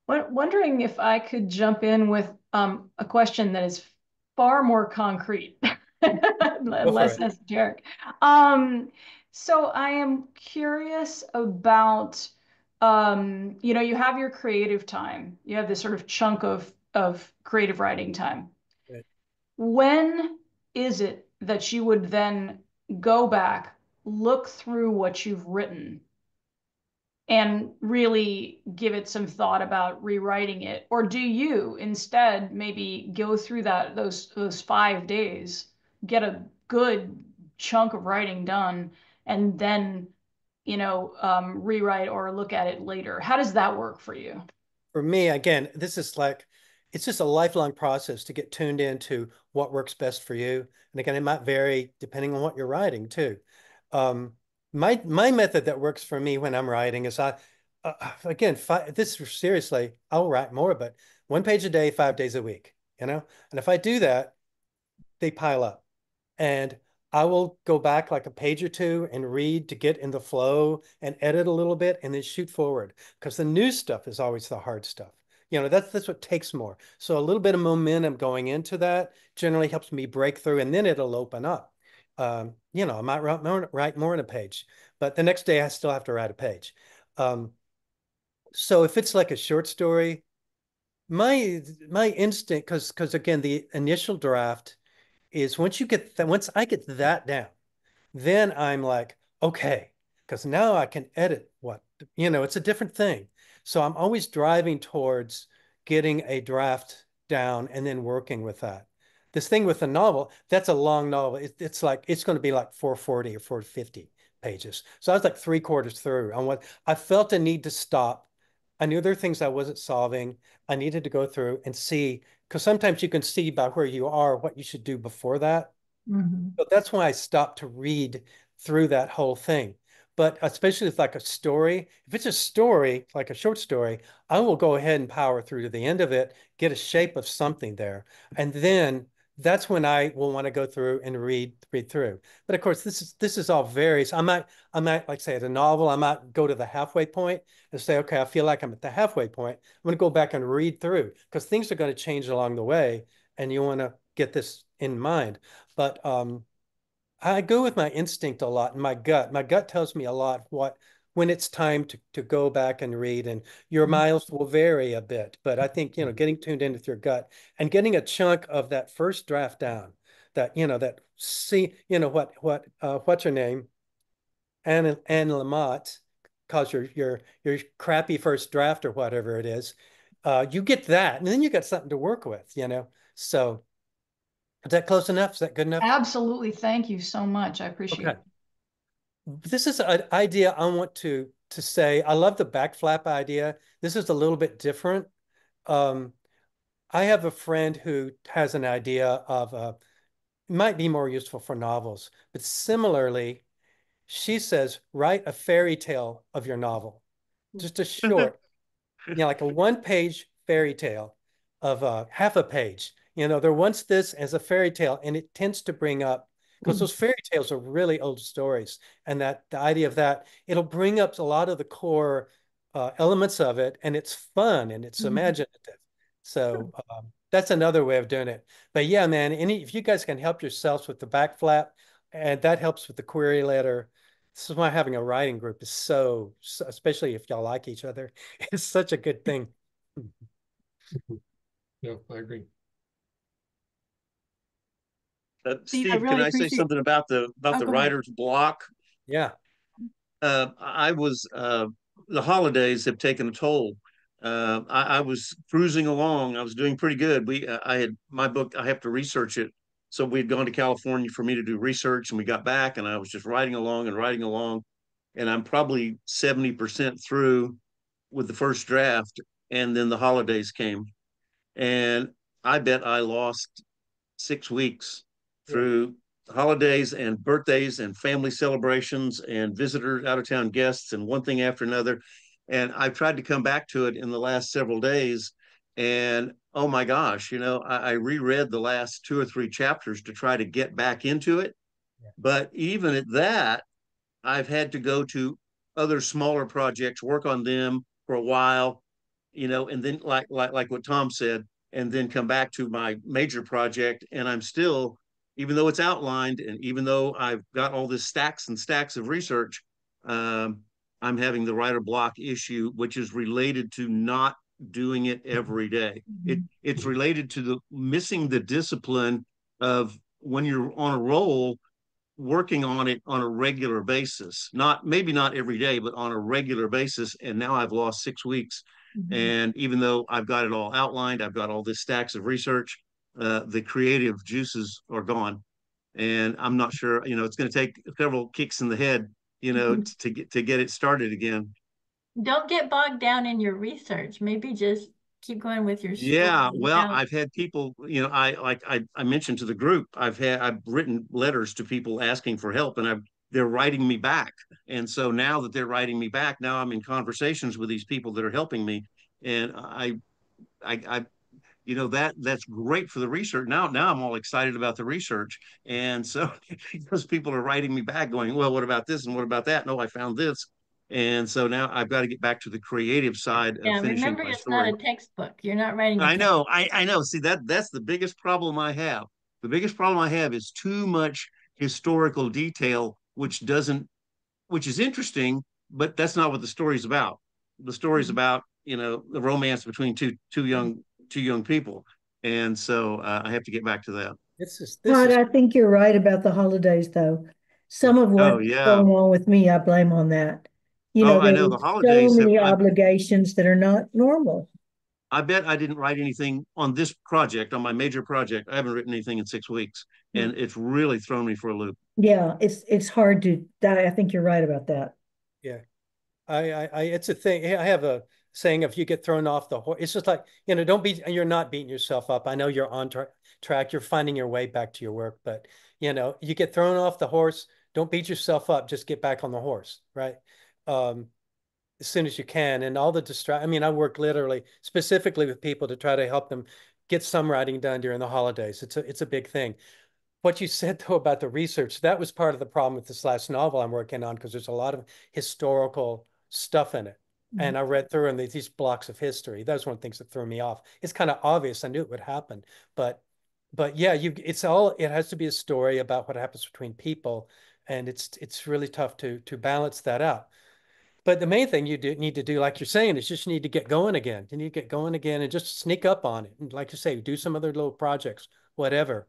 Wondering if I could jump in with a question that is far more concrete, less it. esoteric. So I am curious about, you have your creative time. You have this sort of chunk of creative writing time. Right. When is it that you would then go back, look through what you've written, and really give it some thought about rewriting it? Or do you instead maybe go through those 5 days, get a good chunk of writing done, and then rewrite or look at it later? How does that work for you? For me, again, this is like, it's just a lifelong process to get tuned into what works best for you. And again, it might vary depending on what you're writing too. My method that works for me when I'm writing is seriously, I'll write more, but 1 page a day, 5 days a week, and if I do that, they pile up, and I will go back like a page or two and read to get in the flow and edit a little bit and then shoot forward, because the new stuff is always the hard stuff. That's what takes more. So a little bit of momentum going into that generally helps me break through, and then it'll open up. I might write more in a page, but the next day I still have to write a page. So if it's like a short story, my instinct, because again, the initial draft is once I get that down, then I'm like, okay, because now I can edit it's a different thing. So I'm always driving towards getting a draft down and then working with that. This thing with a novel, that's a long novel. It's going to be like 440 or 450 pages. So I was like 3/4 through on what I felt a need to stop. I knew there were things I wasn't solving. I needed to go through and see, because sometimes you can see by where you are what you should do before that. Mhm. But that's why I stopped to read through that whole thing. But especially if like a story, if it's a story, like a short story, I will go ahead and power through to the end of it, get a shape of something there. And then that's when I will want to go through and read through. But of course, this is all varies. I might like say at a novel, I might go to the halfway point and say, okay, I feel like I'm at the halfway point. I'm going to go back and read through, because things are going to change along the way, and you want to get this in mind. But I go with my instinct a lot, and my gut. My gut tells me a lot when it's time to go back and read, and your miles will vary a bit. But I think, getting tuned in with your gut and getting a chunk of that first draft down, what's her name? Anne Lamott calls your crappy first draft or whatever it is. You get that, and then you got something to work with, So Is that close enough? Is that good enough? Absolutely. Thank you so much. I appreciate Okay. it. This is an idea I want to say. I love the back flap idea. This is a little bit different. I have a friend who has an idea of might be more useful for novels, but similarly, she says, write a fairy tale of your novel, just a short, like a one-page fairy tale of half a page. There once this as a fairy tale, and it tends to bring up, because those fairy tales are really old stories, and that the idea of that, it'll bring up a lot of the core elements of it, and it's fun and it's imaginative. So that's another way of doing it. But yeah, man, if you guys can help yourselves with the back flap, and that helps with the query letter. This is why having a writing group is so, especially if y'all like each other, it's such a good thing. Yeah, I agree. Steve, I can really I say appreciate- something about the Oh, go ahead. writer's block? Yeah. The holidays have taken a toll. I was cruising along. I was doing pretty good. I had my book. I have to research it. So we'd gone to California for me to do research, and we got back, and I was just writing along, and I'm probably 70% through with the first draft, and then the holidays came, and I bet I lost 6 weeks through holidays and birthdays and family celebrations and visitors, out of town guests, and one thing after another. And I've tried to come back to it in the last several days. And oh my gosh, I reread the last 2 or 3 chapters to try to get back into it. Yeah. But even at that, I've had to go to other smaller projects, work on them for a while, and then like what Tom said, and then come back to my major project. And I'm still, even though it's outlined, and even though I've got all this stacks and stacks of research, I'm having the writer block issue, which is related to not doing it every day. It's related to the missing the discipline of when you're on a roll, working on it on a regular basis, maybe not every day, but on a regular basis. And now I've lost 6 weeks. And even though I've got it all outlined, I've got all this stacks of research, the creative juices are gone. And I'm not sure, it's going to take several kicks in the head, to get it started again. Don't get bogged down in your research. Maybe just keep going with your story. Yeah, well, I've had people, I mentioned to the group, I've written letters to people asking for help, and they're writing me back. And so now that they're writing me back, now I'm in conversations with these people that are helping me. And that's great for the research. Now I'm all excited about the research. And so those people are writing me back going, well, what about this? And what about that? No, I found this. And so now I've got to get back to the creative side of finishing remember, my it's story. not a textbook. You're not writing a I know, textbook. I know. See, that's the biggest problem I have. The biggest problem I have is too much historical detail, which is interesting, but that's not what the story's about. The story's about, the romance between two young people. And so I have to get back to that. Todd, I think you're right about the holidays, though. Some of what's yeah. going on with me, I blame on that. I know the there's holidays so many obligations that are not normal. I bet I didn't write anything on this project, on my major project. I haven't written anything in 6 weeks, and it's really thrown me for a loop. Yeah, it's hard to. I think you're right about that. Yeah, it's a thing. I have a saying: if you get thrown off the horse, it's just like, you're not beating yourself up. I know you're on track. You're finding your way back to your work, but you get thrown off the horse. Don't beat yourself up. Just get back on the horse, right? As soon as you can. And all the I work literally specifically with people to try to help them get some writing done during the holidays. It's a big thing. What you said, though, about the research, that was part of the problem with this last novel I'm working on, because there's a lot of historical stuff in it. And I read through and these blocks of history. That was one of the things that threw me off. It's kind of obvious. I knew it would happen. But yeah, it has to be a story about what happens between people. And it's really tough to balance that out. But the main thing you need to do, like you're saying, is just need to get going again. You need to get going again and just sneak up on it. And like you say, do some other little projects, whatever.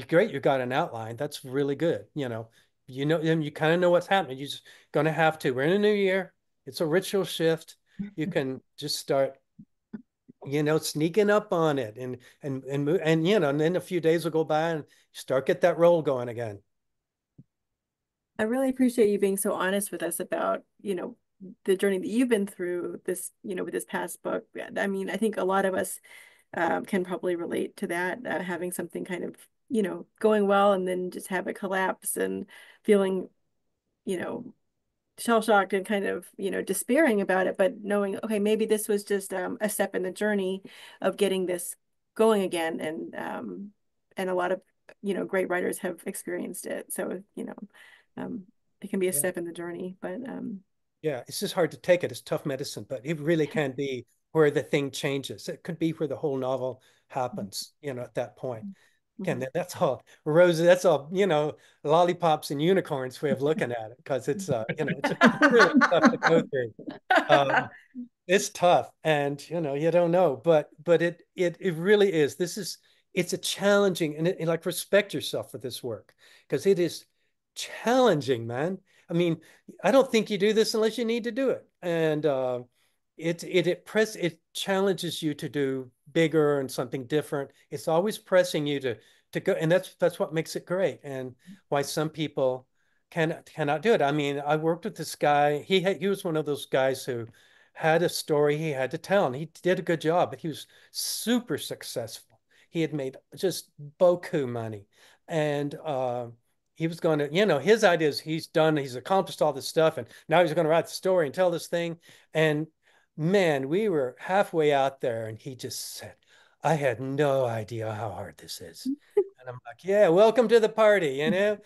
Great, you got an outline. That's really good. You kind of know what's happening. You're just going to have to. We're in a new year. It's a ritual shift. You can just start you know, sneaking up on it and you know, and then a few days will go by and get that roll going again. I really appreciate you being so honest with us about, you know, the journey that you've been through this, you know, with this past book. I mean, I think a lot of us can probably relate to that, having something kind of, you know, going well and then just have it collapse and feeling, you know, shell-shocked and kind of, you know, despairing about it, but knowing, okay, maybe this was just a step in the journey of getting this going again. And a lot of, you know, great writers have experienced it. So, you know, it can be a step in the journey, but yeah, it's just hard to take it. It's tough medicine, but it really can be where the thing changes. It could be where the whole novel happens, you know, at that point. Again, that's all roses. That's all, you know, lollipops and unicorns way of looking at it, because it's you know, it's really tough to go through. It's tough, and you know, you don't know, but it really is. It's a challenging, and like, respect yourself for this work, because it is challenging, man. I mean, I don't think you do this unless you need to do it, and it challenges you to do bigger and something different. It's always pressing you to go, and that's what makes it great, and why some people cannot do it. I mean, I worked with this guy. He was one of those guys who had a story he had to tell, and he did a good job, but he was super successful. He had made just beaucoup money, and he was going to, you know, his idea is he's accomplished all this stuff, and now he's going to write the story and tell this thing. And man, we were halfway out there, and he just said, I had no idea how hard this is. And I'm like, yeah, welcome to the party, you know?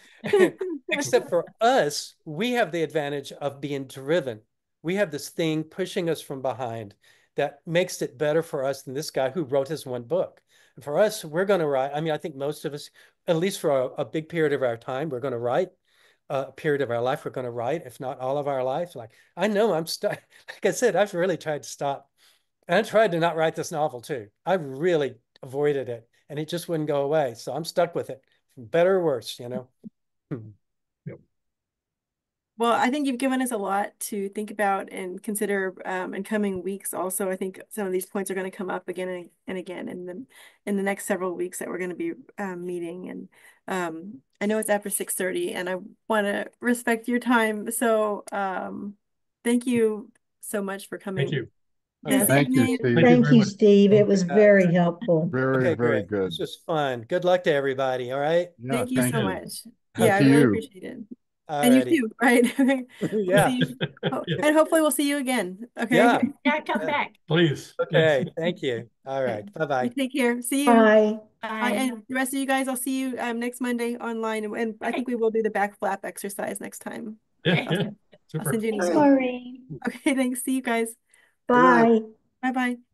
Except for us, we have the advantage of being driven. We have this thing pushing us from behind that makes it better for us than this guy who wrote his one book. And for us, we're going to write. I mean, I think most of us, at least for a big period of our time, we're going to write. A period of our life, we're going to write, if not all of our life. Like, I know I'm stuck. Like I said, I've really tried to stop. And I tried to not write this novel too. I really avoided it, and it just wouldn't go away. So I'm stuck with it, better or worse, you know. Well, I think you've given us a lot to think about and consider in coming weeks. Also, I think some of these points are going to come up again and again in the next several weeks that we're going to be meeting. And I know it's after 6:30, and I want to respect your time. So thank you so much for coming. Thank you. Yes. Thank you, Steve. Thank you, Steve. It was very helpful. Very, very good. This was fun. Good luck to everybody. All right. Yeah, Thank you so much. Up Yeah, I to really you. appreciate it. Alrighty. And you too, right? Yeah. And hopefully we'll see you again. Okay. Yeah. Yeah, come back. Please. Okay. Yes. Thank you. All right. Bye-bye. You take care. See you. Bye. Bye. And the rest of you guys, I'll see you next Monday online. And I think we will do the back flap exercise next time. Yeah. I'll send you an email. Sorry. Okay, thanks. See you guys. Bye. Bye-bye.